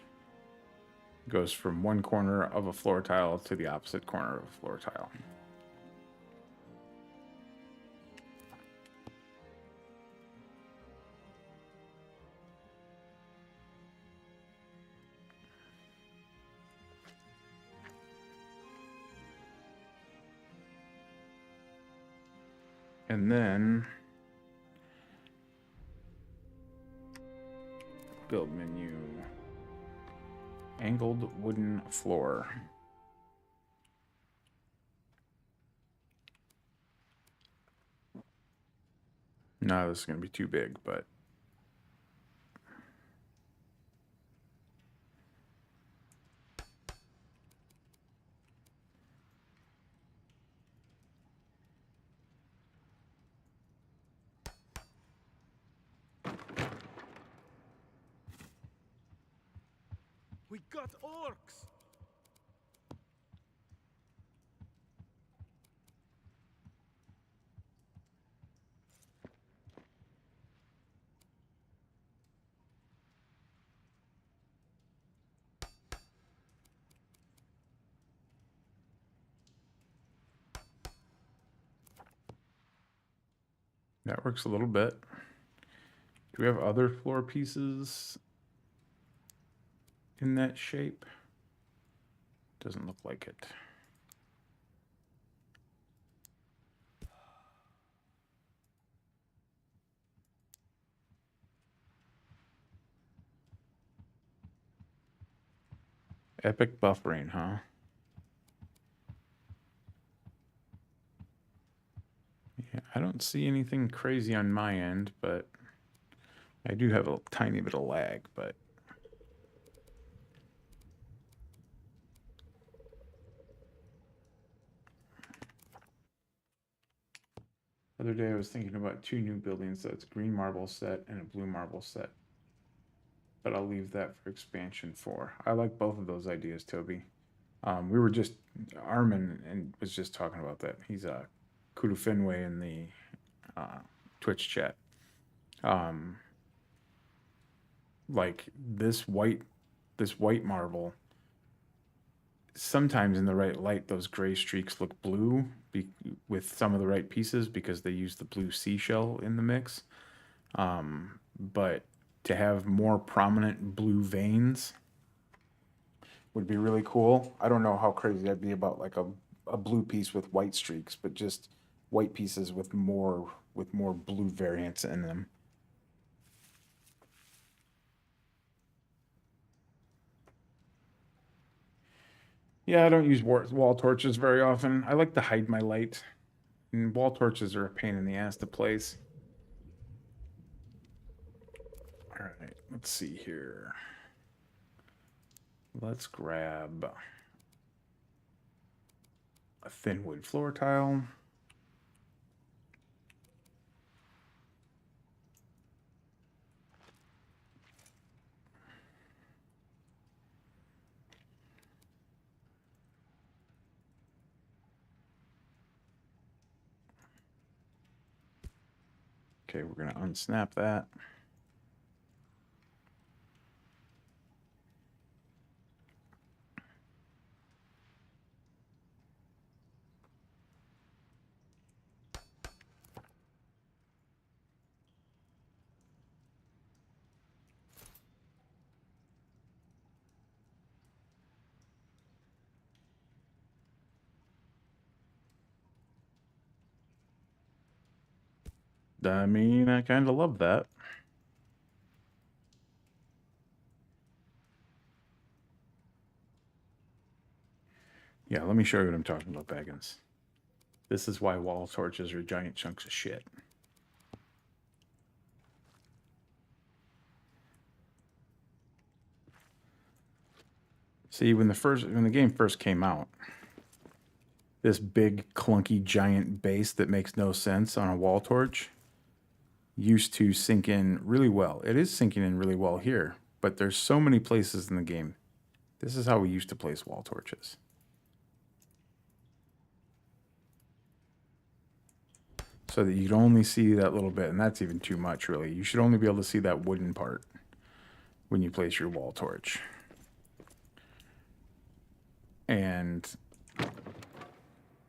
Goes from one corner of a floor tile to the opposite corner of a floor tile. And then build menu, angled wooden floor. No, this is going to be too big, but We got orcs! That works a little bit. Do we have other floor pieces in that shape? Doesn't look like it. Epic buffering, huh? Yeah, I don't see anything crazy on my end, but I do have a tiny bit of lag, but the other day I was thinking about 2 new building sets, green marble set and a blue marble set. But I'll leave that for expansion 4. I like both of those ideas, Toby. We were just Armin and was just talking about that. He's Kudu Finway in the Twitch chat. Like this white marble. Sometimes in the right light, those gray streaks look blue with some of the right pieces because they use the blue seashell in the mix. But to have more prominent blue veins would be really cool. I don't know how crazy I'd be about like a blue piece with white streaks, but just white pieces with more blue variants in them. Yeah, I don't use wall torches very often. I like to hide my light. And wall torches are a pain in the ass to place. All right, let's see here. Let's grab a thin wood floor tile. Okay, we're going to unsnap that. I mean, I kind of love that. Yeah, let me show you what I'm talking about, Baggins. This is why wall torches are giant chunks of shit. See, when the game first came out, this big clunky giant base that makes no sense on a wall torch used to sink in really well. It is sinking in really well here, but there's so many places in the game. This is how we used to place wall torches. So that you'd only see that little bit, and that's even too much, really. You should only be able to see that wooden part when you place your wall torch. And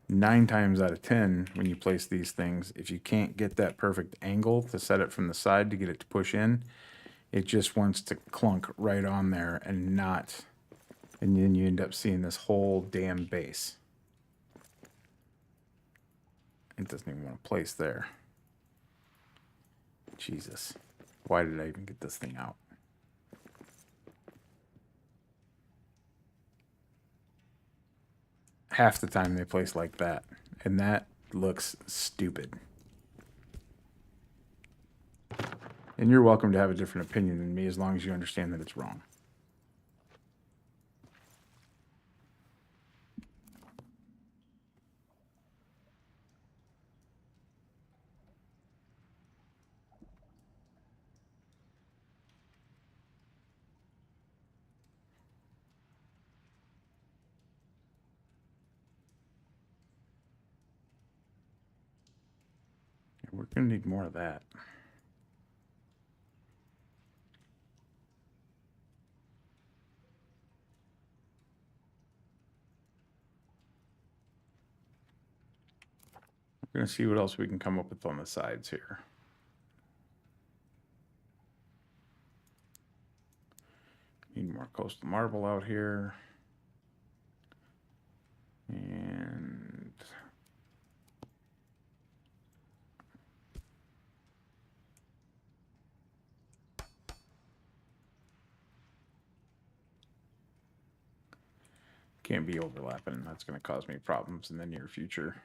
9 times out of 10, when you place these things, if you can't get that perfect angle to set it from the side to get it to push in, it just wants to clunk right on there and not, and then you end up seeing this whole damn base. It doesn't even want to place there. Jesus. Why did I even get this thing out? Half the time they place like that, and that looks stupid. And you're welcome to have a different opinion than me as long as you understand that it's wrong. We're going to need more of that. We're gonna see what else we can come up with on the sides here. Need more coastal marble out here. And can't be overlapping. That's going to cause me problems in the near future.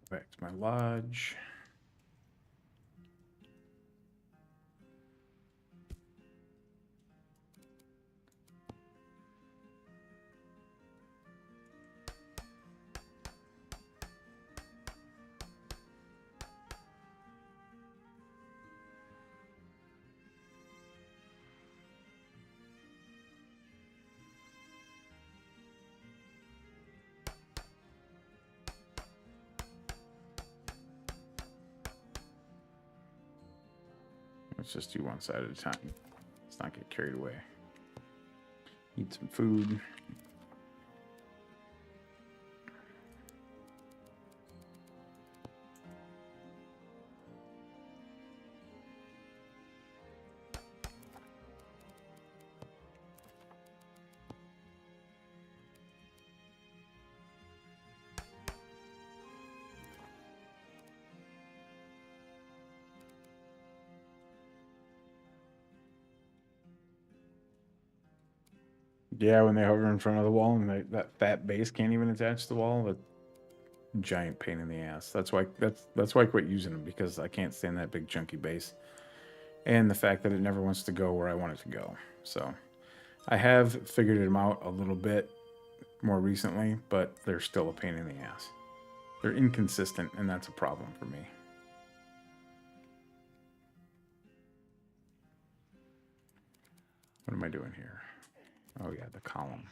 Back to my lodge. Let's just do one side at a time. Let's not get carried away. Eat some food. Yeah, when they hover in front of the wall and that fat base can't even attach to the wall, that's a giant pain in the ass. That's why I quit using them, because I can't stand that big chunky base. And the fact that it never wants to go where I want it to go. So I have figured them out a little bit more recently, but they're still a pain in the ass. They're inconsistent, and that's a problem for me. What am I doing here? Oh yeah, the column.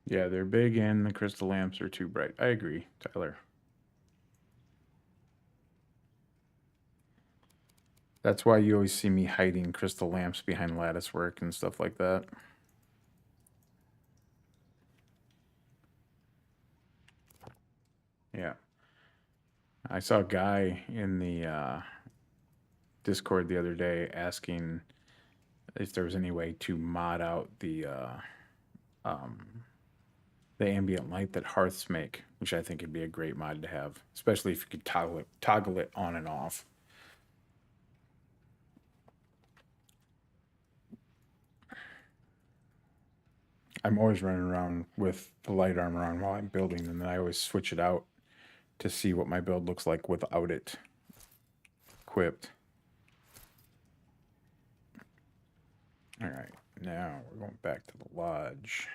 Yeah, they're big and the crystal lamps are too bright. I agree, Tyler. That's why you always see me hiding crystal lamps behind lattice work and stuff like that. Yeah. I saw a guy in the Discord the other day asking if there was any way to mod out the ambient light that hearths make, which I think would be a great mod to have, especially if you could toggle it on and off. I'm always running around with the light armor on while I'm building, and then I always switch it out to see what my build looks like without it equipped. All right, now we're going back to the lodge.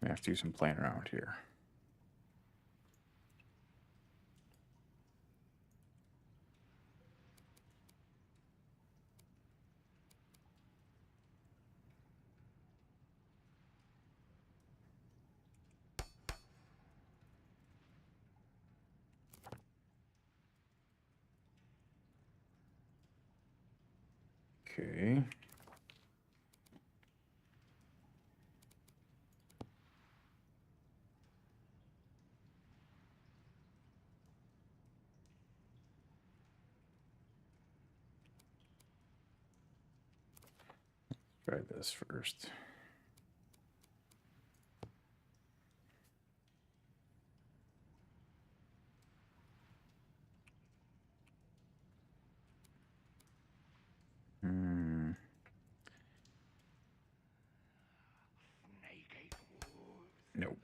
I have to do some playing around here. Okay. Try this first. Nope.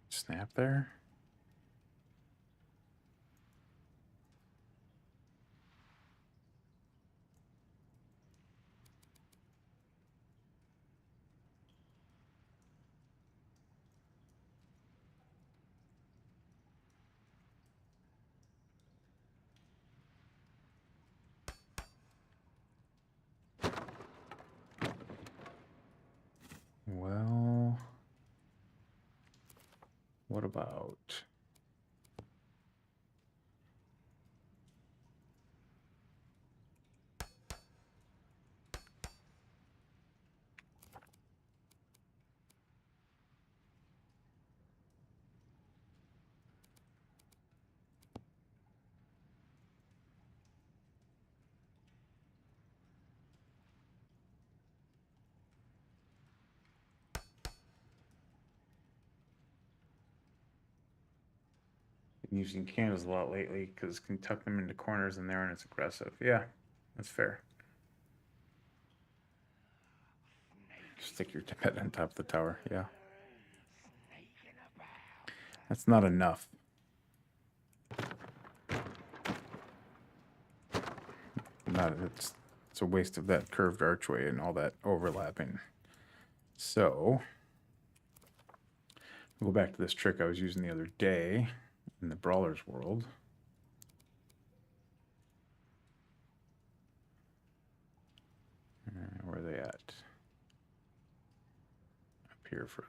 Snap there. Well, what about... Been using candles a lot lately because can tuck them into corners in there and it's aggressive. Yeah, that's fair. Stick your pet on top of the tower. Yeah. That's not enough. It's a waste of that curved archway and all that overlapping. So we'll go back to this trick I was using the other day in the Brawler's world. Where are they at? Up here further.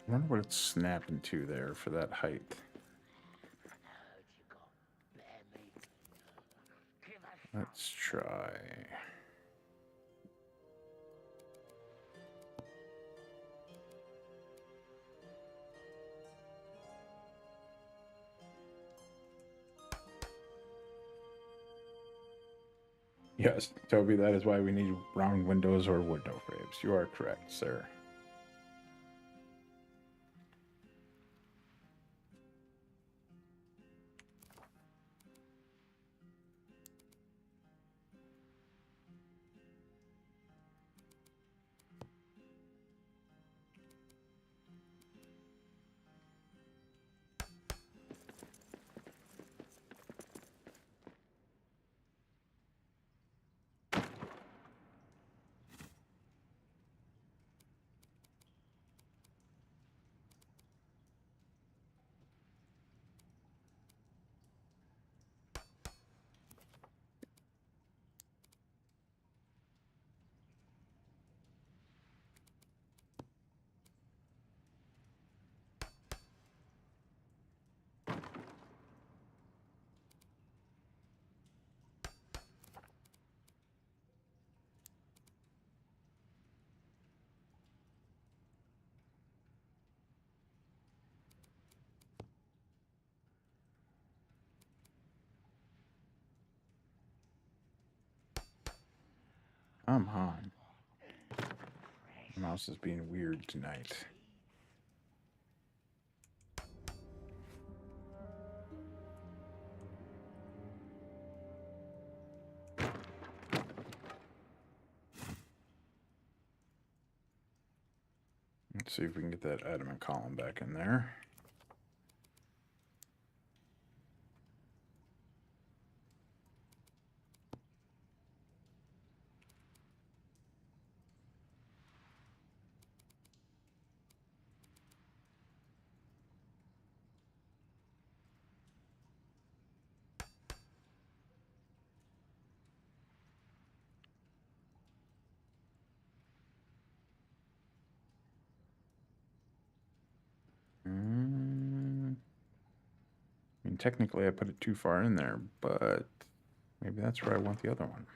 I wonder what it's snapping to there for that height. Let's try. Yes, Toby, that is why we need round windows or window frames. You are correct, sir. Come on. My mouse is being weird tonight. Let's see if we can get that adamant column back in there. I mean, technically I put it too far in there, but maybe that's where I want the other one.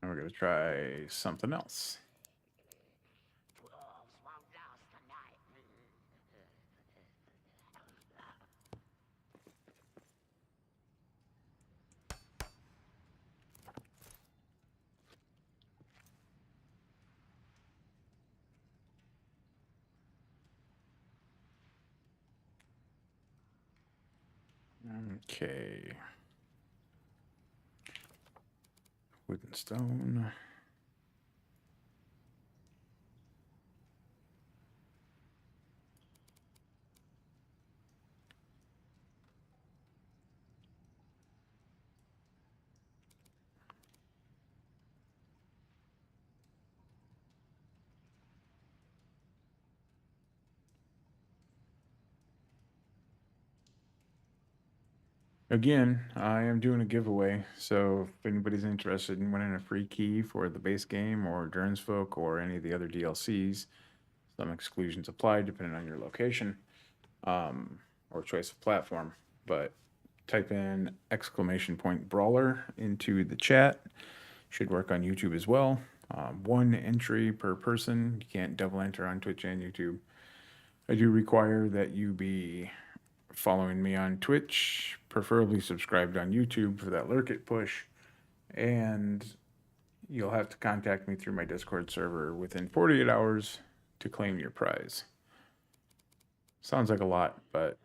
And we're going to try something else. Okay. Wood and stone. Again, I am doing a giveaway, so if anybody's interested in winning a free key for the base game or Folk or any of the other DLCs, some exclusions apply depending on your location or choice of platform. But type in !brawler into the chat. Should work on YouTube as well. One entry per person. You can't double enter on Twitch and YouTube. I do require that you be following me on Twitch, preferably subscribed on YouTube for that lurk it push, and you'll have to contact me through my Discord server within 48 hours to claim your prize. Sounds like a lot, but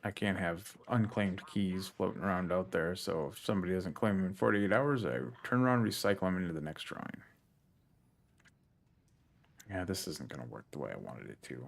I can't have unclaimed keys floating around out there, so if somebody doesn't claim them in 48 hours, I turn around and recycle them into the next drawing. Yeah, this isn't going to work the way I wanted it to.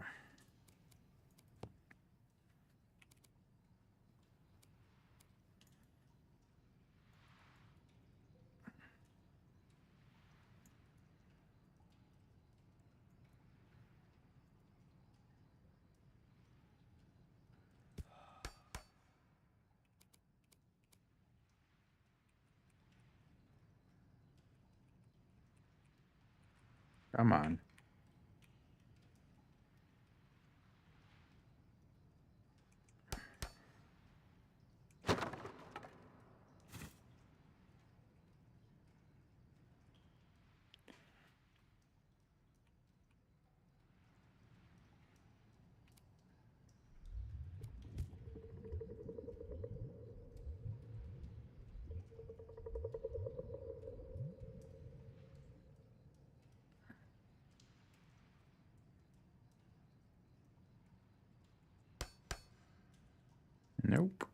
Come on. Nope.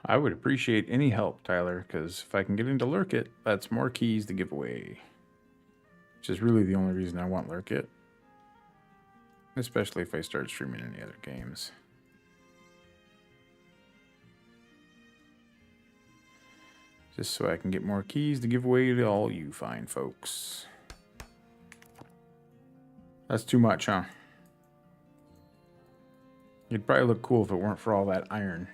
I would appreciate any help, Tyler, because if I can get into Lurk It, that's more keys to give away. Which is really the only reason I want Lurk It. Especially if I start streaming any other games. Just so I can get more keys to give away to all you fine folks. That's too much, huh? It'd probably look cool if it weren't for all that iron.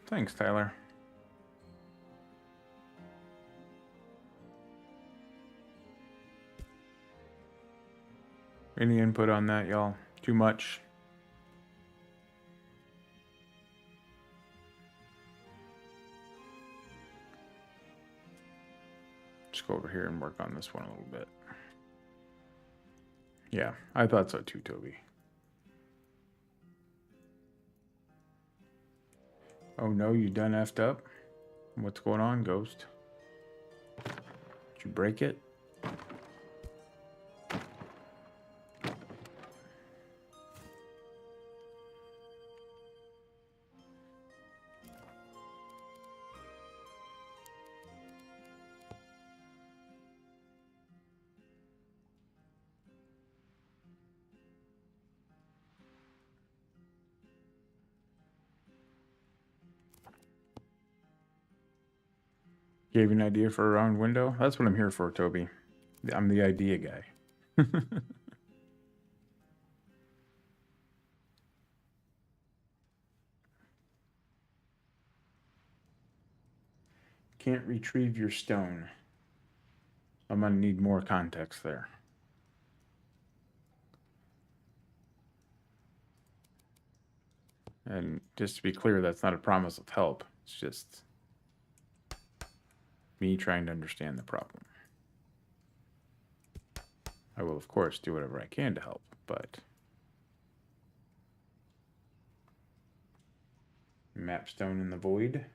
Thanks, Tyler. Any input on that, y'all? Too much? Just go over here and work on this one a little bit. Yeah, I thought so too, Toby. Oh no, you done effed up? What's going on, Ghost? Did you break it? Gave you an idea for a round window? That's what I'm here for, Toby. I'm the idea guy. Can't retrieve your stone. I'm gonna need more context there. And just to be clear, that's not a promise of help. It's just me trying to understand the problem. I will, of course, do whatever I can to help, but... Mapstone in the void.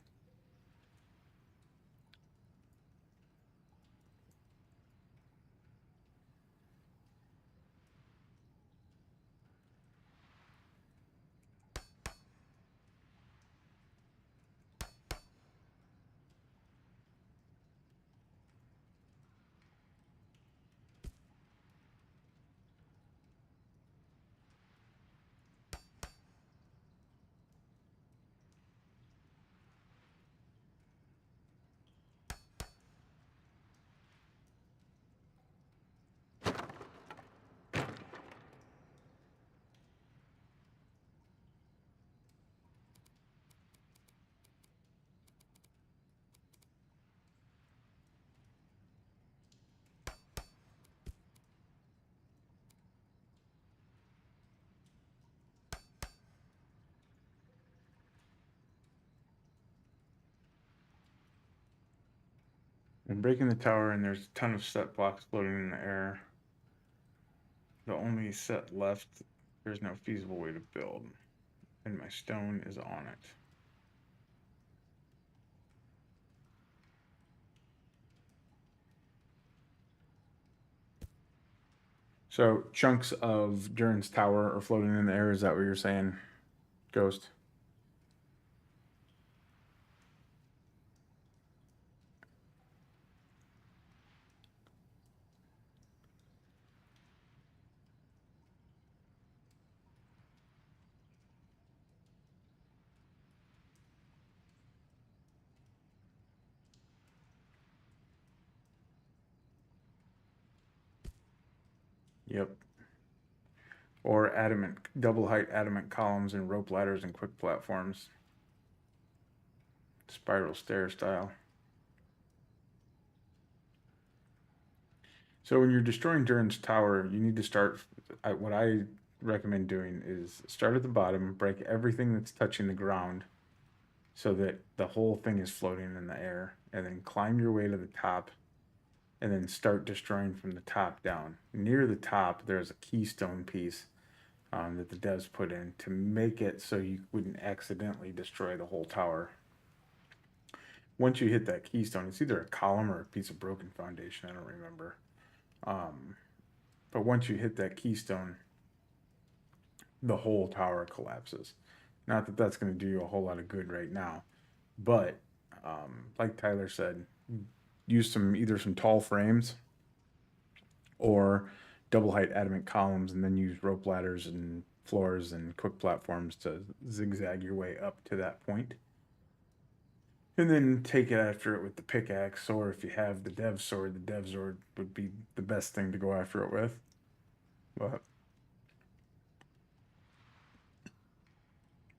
I'm breaking the tower and there's a ton of set blocks floating in the air. The only set left, there's no feasible way to build. And my stone is on it. So chunks of Durin's tower are floating in the air. Is that what you're saying, Ghost? Yep. Or adamant, double height adamant columns and rope ladders and quick platforms. Spiral stair style. So when you're destroying Durin's tower, you need to start. What I recommend doing is start at the bottom, break everything that's touching the ground, so that the whole thing is floating in the air, and then climb your way to the top, and then start destroying from the top down. Near the top, there's a keystone piece that the devs put in to make it so you wouldn't accidentally destroy the whole tower. Once you hit that keystone, it's either a column or a piece of broken foundation. I don't remember. But once you hit that keystone, the whole tower collapses. Not that that's going to do you a whole lot of good right now, but like Tyler said, use either some tall frames or double height adamant columns, and then use rope ladders and floors and quick platforms to zigzag your way up to that point. And then take it after it with the pickaxe, or if you have the dev sword would be the best thing to go after it with. But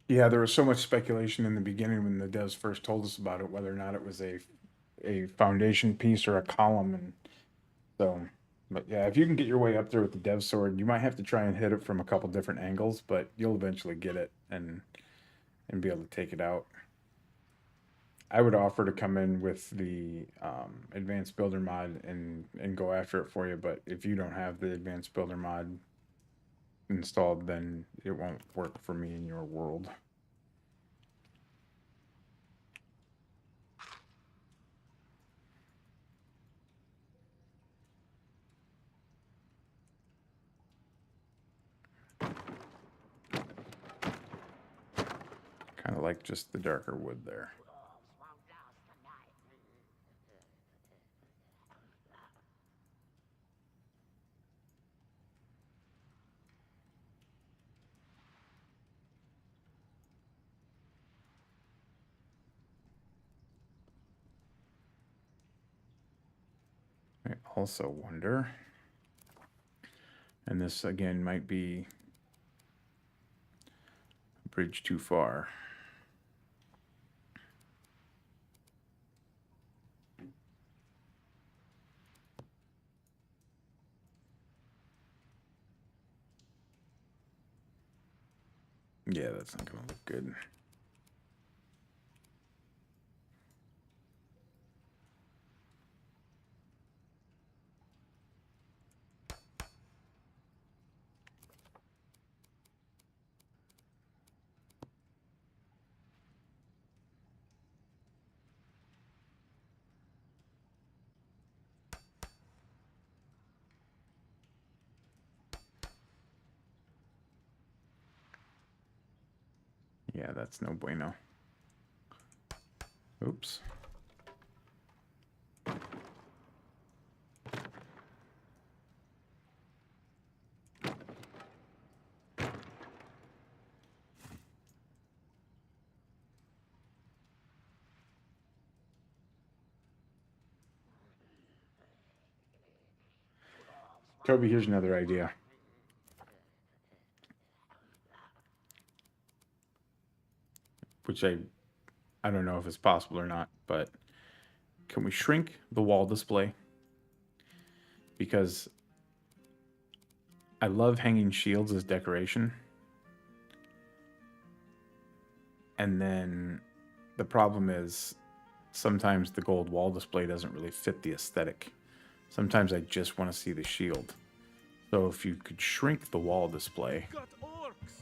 yeah, there was so much speculation in the beginning when the devs first told us about it, whether or not it was a foundation piece or a column, and so. But yeah, if you can get your way up there with the dev sword, you might have to try and hit it from a couple different angles, but you'll eventually get it and be able to take it out. I would offer to come in with the advanced builder mod and go after it for you, but if you don't have the advanced builder mod installed, then it won't work for me in your world. Kind of like just the darker wood there. I also wonder, and this again might be a bridge too far. Yeah, that's not gonna look good. Yeah, that's no bueno. Oops. Toby, here's another idea. Which I don't know if it's possible or not, but can we shrink the wall display? Because I love hanging shields as decoration. And then the problem is sometimes the gold wall display doesn't really fit the aesthetic. Sometimes I just want to see the shield. So if you could shrink the wall display. Got orcs.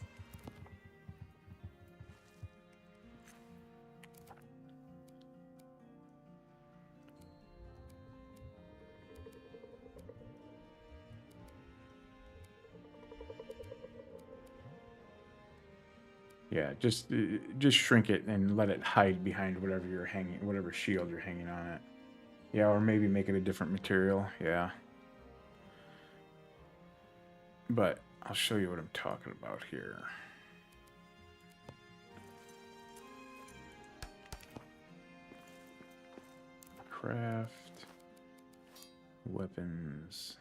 Yeah, just shrink it and let it hide behind whatever you're hanging, whatever shield you're hanging on it. Yeah, or maybe make it a different material. Yeah. But I'll show you what I'm talking about here. Craft weapons.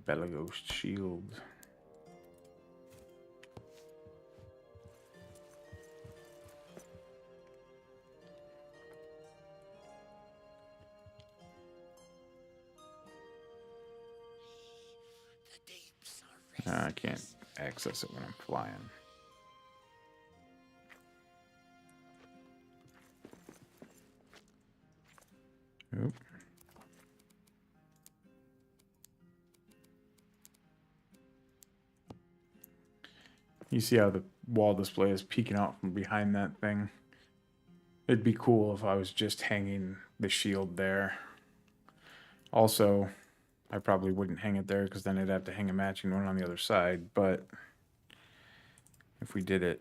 Belaghost shield. I can't access it when I'm flying. Oop. You see how the wall display is peeking out from behind that thing? It'd be cool if I was just hanging the shield there. Also, I probably wouldn't hang it there because then I'd have to hang a matching one on the other side, but if we did it,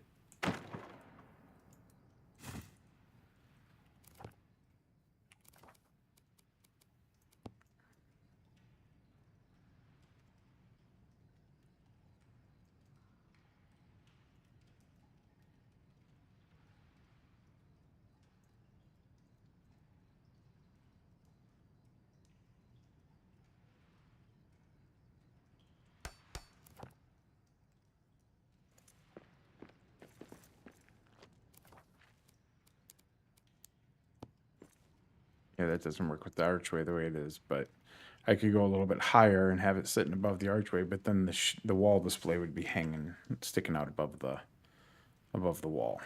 yeah, that doesn't work with the archway the way it is, but I could go a little bit higher and have it sitting above the archway, but then the wall display would be hanging, sticking out above the wall.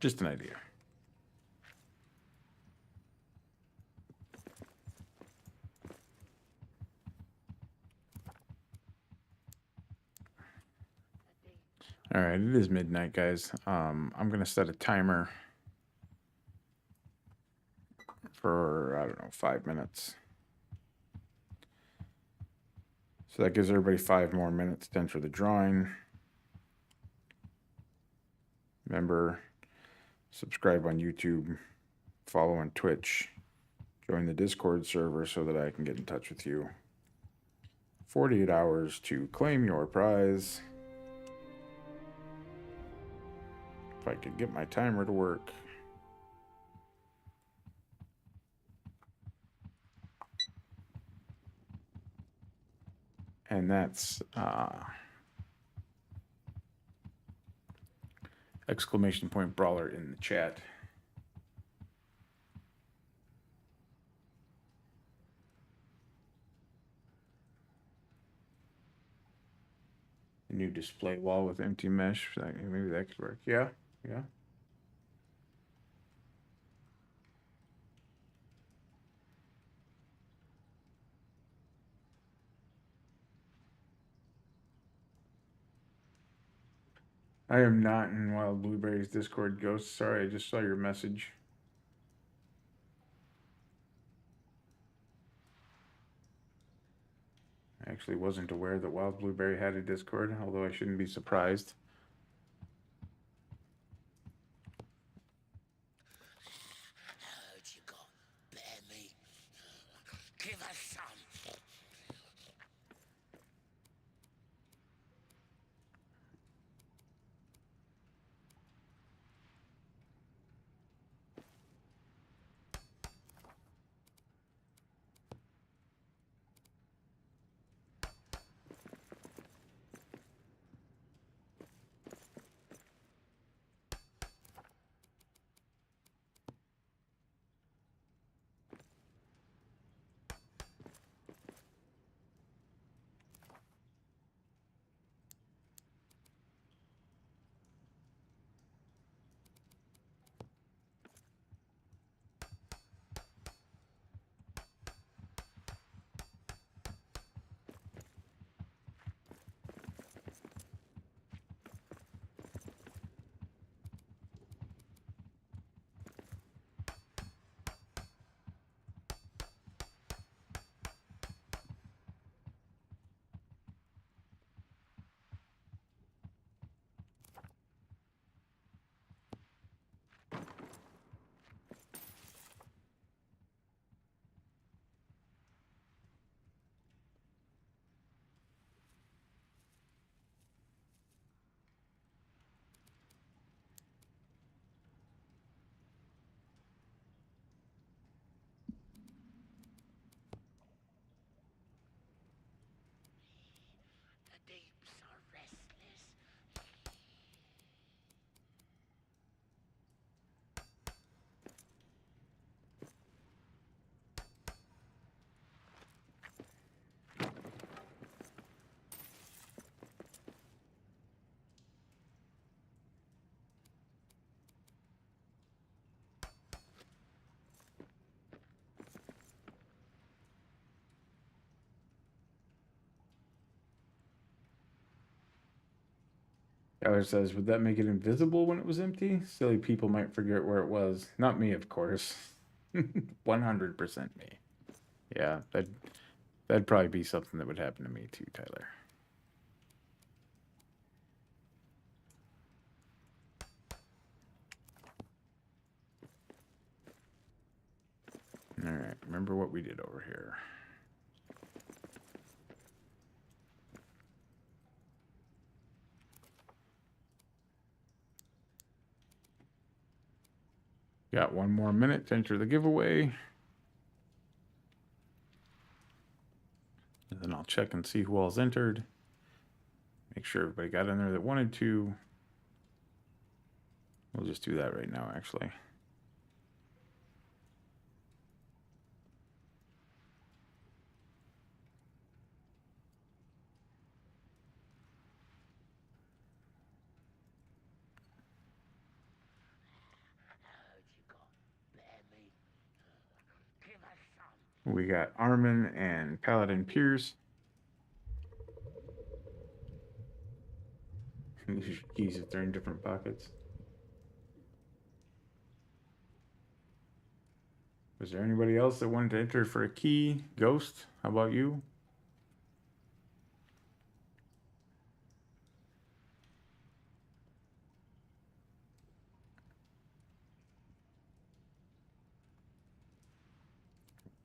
Just an idea. All right, it is midnight, guys. I'm gonna set a timer for, I don't know, 5 minutes. So that gives everybody 5 more minutes to enter the drawing. Remember, subscribe on YouTube, follow on Twitch, join the Discord server so that I can get in touch with you. 48 hours to claim your prize. If I could get my timer to work. And that's exclamation point brawler in the chat. A new display wall with empty mesh. Maybe that could work. Yeah, yeah. I am not in Wild Blueberry's Discord, Ghost. Sorry, I just saw your message. I actually wasn't aware that Wild Blueberry had a Discord, although I shouldn't be surprised. Heard you got bear meat. Give us some. deeps are restless. Tyler says, would that make it invisible when it was empty? Silly people might forget where it was. Not me, of course. 100% me. Yeah, that'd probably be something that would happen to me too, Tyler. All right, remember what we did over here. Got 1 more minute to enter the giveaway. And then I'll check and see who all's entered. Make sure everybody got in there that wanted to. We'll just do that right now, actually. We got Armin and Paladin Pierce. Use keys if they're in different pockets. Was there anybody else that wanted to enter for a key? Ghost, how about you?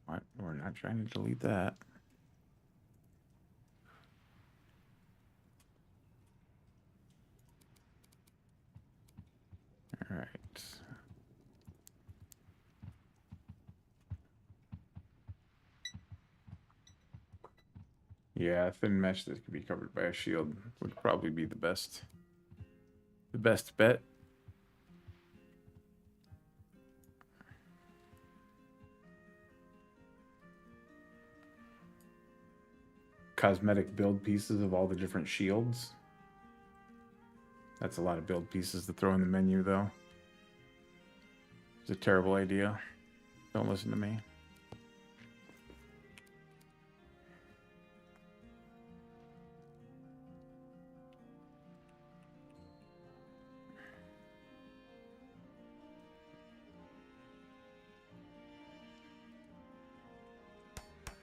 What? We're not trying to delete that. All right. Yeah, thin mesh that could be covered by a shield would probably be the best bet. Cosmetic build pieces of all the different shields. That's a lot of build pieces to throw in the menu, though. It's a terrible idea. Don't listen to me.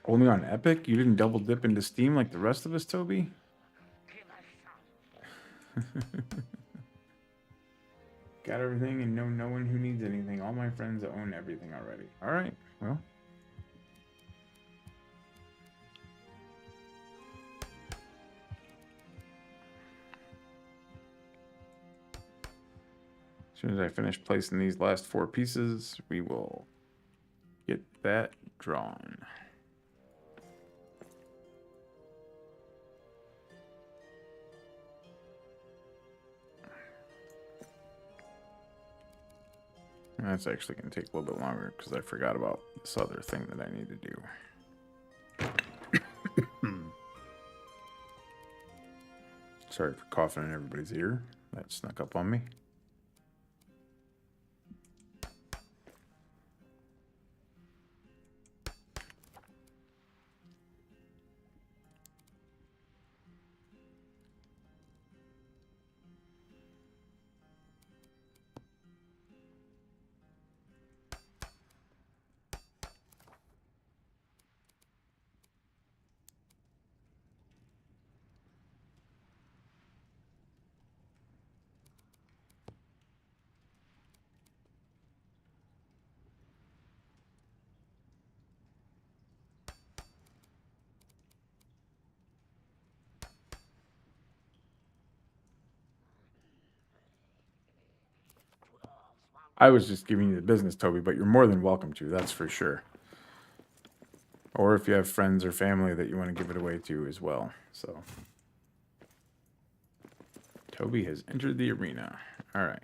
Only on Epic? You didn't double dip into Steam like the rest of us, Toby? Got everything and know no one who needs anything. All my friends own everything already. All right, well. As soon as I finish placing these last 4 pieces, we will get that drawn. And that's actually going to take a little bit longer because I forgot about this other thing that I need to do. Sorry for coughing in everybody's ear. That snuck up on me. I was just giving you the business, Toby, but you're more than welcome to, that's for sure. Or if you have friends or family that you want to give it away to as well, so. Toby has entered the arena. All right.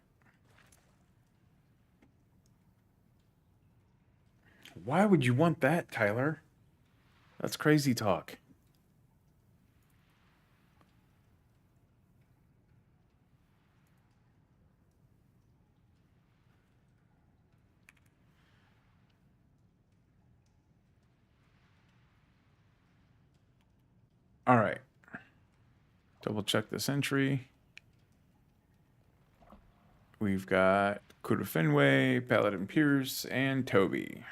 Why would you want that, Tyler? That's crazy talk. All right. Double check this entry. We've got Kuda Fenway, Paladin Pierce, and Toby.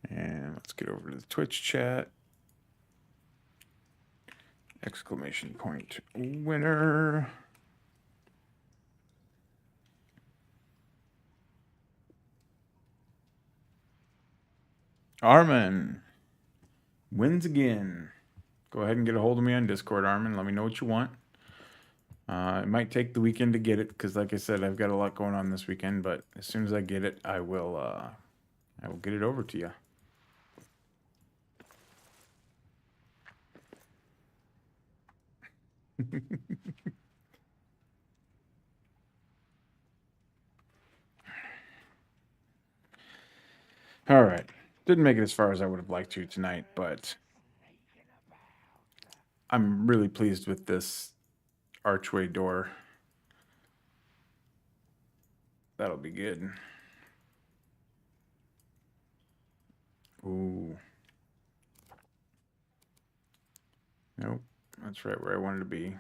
And let's get over to the Twitch chat. Exclamation point winner. Armin wins again. Go ahead and get a hold of me on Discord, Armin. Let me know what you want. It might take the weekend to get it because, like I said, I've got a lot going on this weekend. But as soon as I get it, I will get it over to you. All right. Didn't make it as far as I would have liked to tonight, but I'm really pleased with this archway door. That'll be good. Ooh. Nope. That's right where I wanted to be.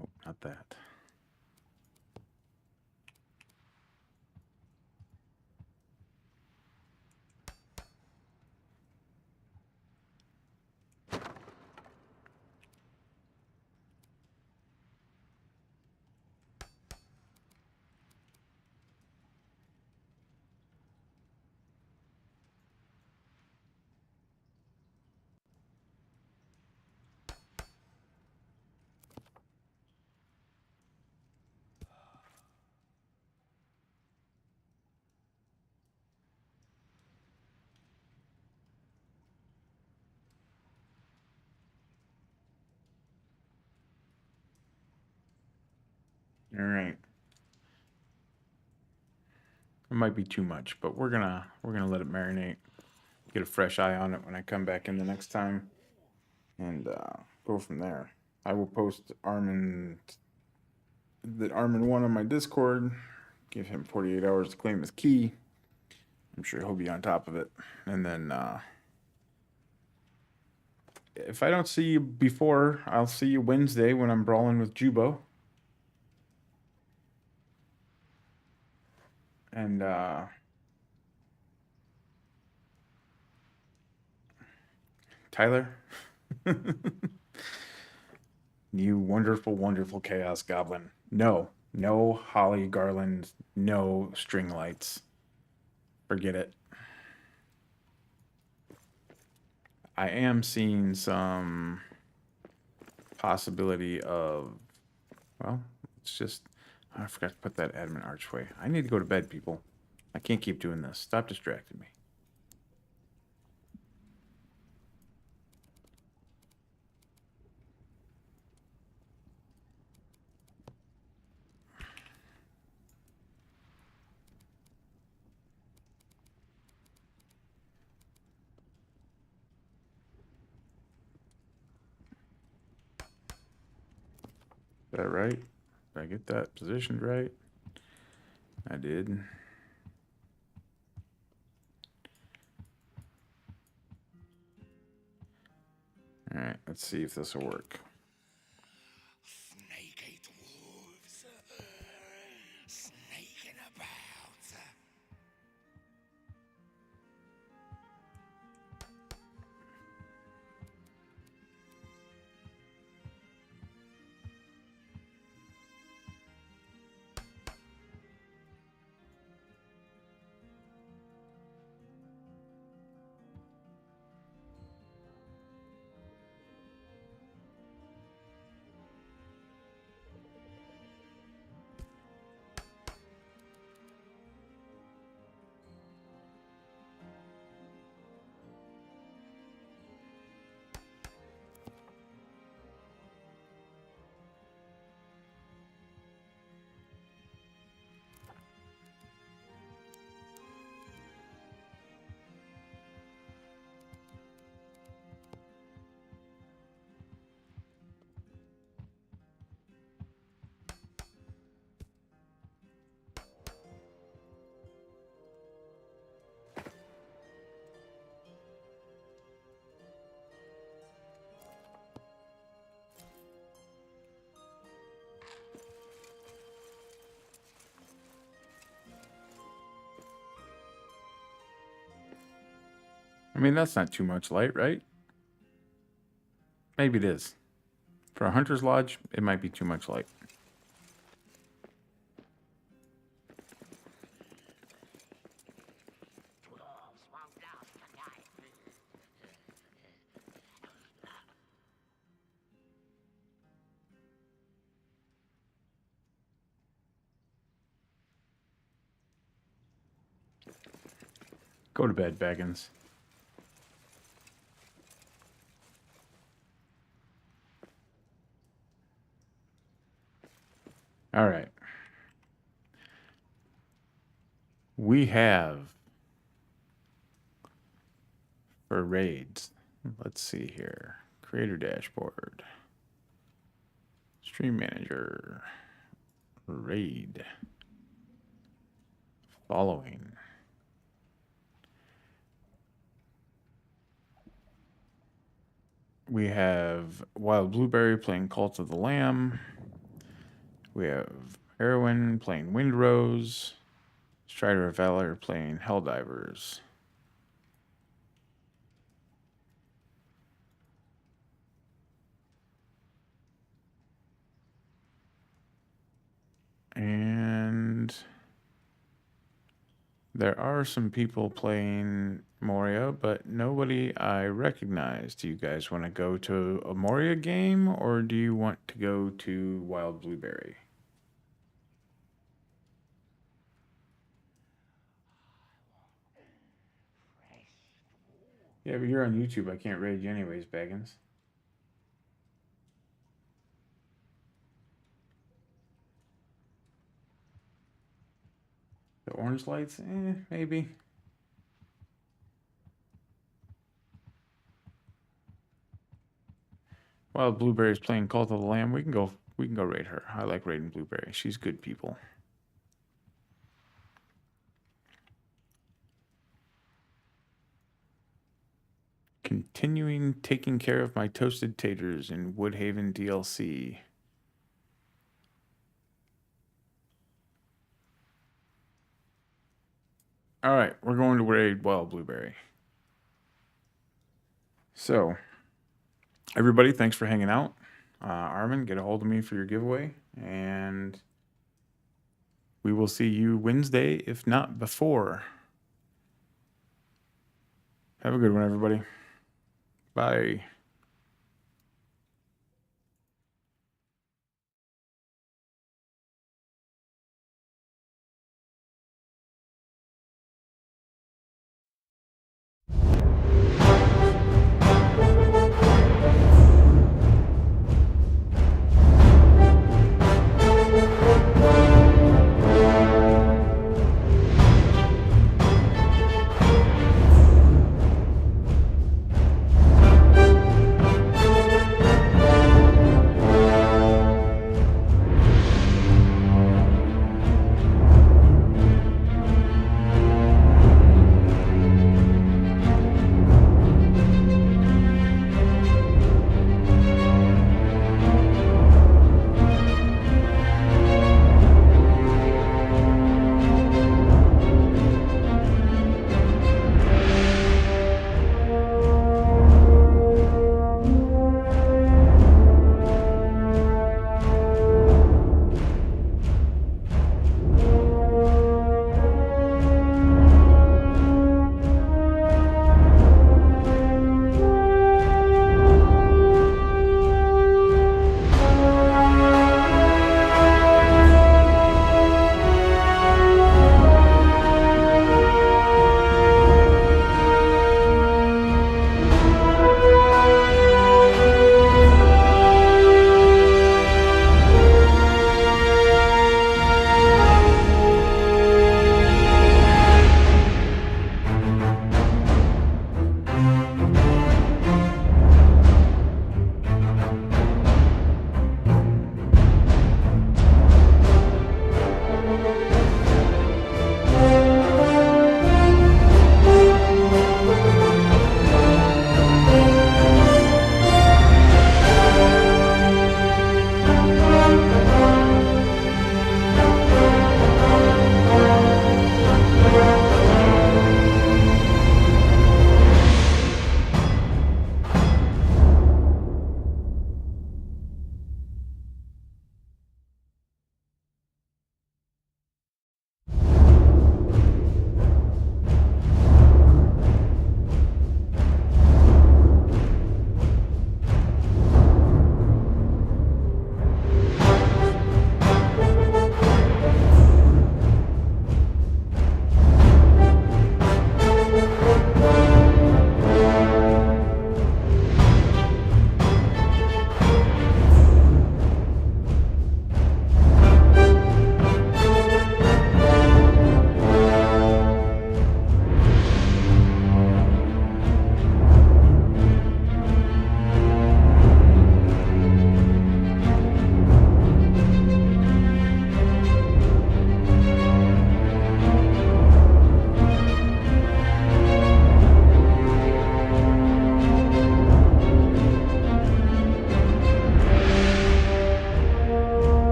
Oh, not that. All right. It might be too much, but we're gonna let it marinate. Get a fresh eye on it when I come back in the next time, and go from there. I will post Armin won on my Discord. Give him 48 hours to claim his key. I'm sure he'll be on top of it. And then if I don't see you before, I'll see you Wednesday when I'm brawling with Jubo. And Tyler, you wonderful, wonderful Chaos Goblin. No holly garland, no string lights. Forget it. I am seeing some possibility of, well, it's just, I forgot to put that admin archway. I need to go to bed, people. I can't keep doing this. Stop distracting me. Is that right? Did I get that positioned right? I did. All right, let's see if this will work. Snake-ate wolves, snaking about. mean, that's not too much light, right? Maybe it is. For a hunter's lodge, it might be too much light. Go to bed, Baggins. All right. We have for raids. Let's see here. Creator dashboard. Stream manager. Raid. Following. We have Wild Blueberry playing Cult of the Lamb. We have Heroine playing Windrose. Strider of Valor playing Helldivers. And there are some people playing Moria, but nobody I recognize. Do you guys want to go to a Moria game, or do you want to go to Wild Blueberry? Yeah, but you're on YouTube. I can't raid you anyways, Baggins. The orange lights? Maybe. Wild Blueberry's playing Cult of the Lamb. We can go raid her. I like raiding Blueberry. She's good people. Continuing taking care of my toasted taters in Woodhaven DLC. All right, we're going to raid Wild Blueberry. So, everybody, thanks for hanging out. Armin, get a hold of me for your giveaway, and we will see you Wednesday, if not before. Have a good one, everybody. Bye.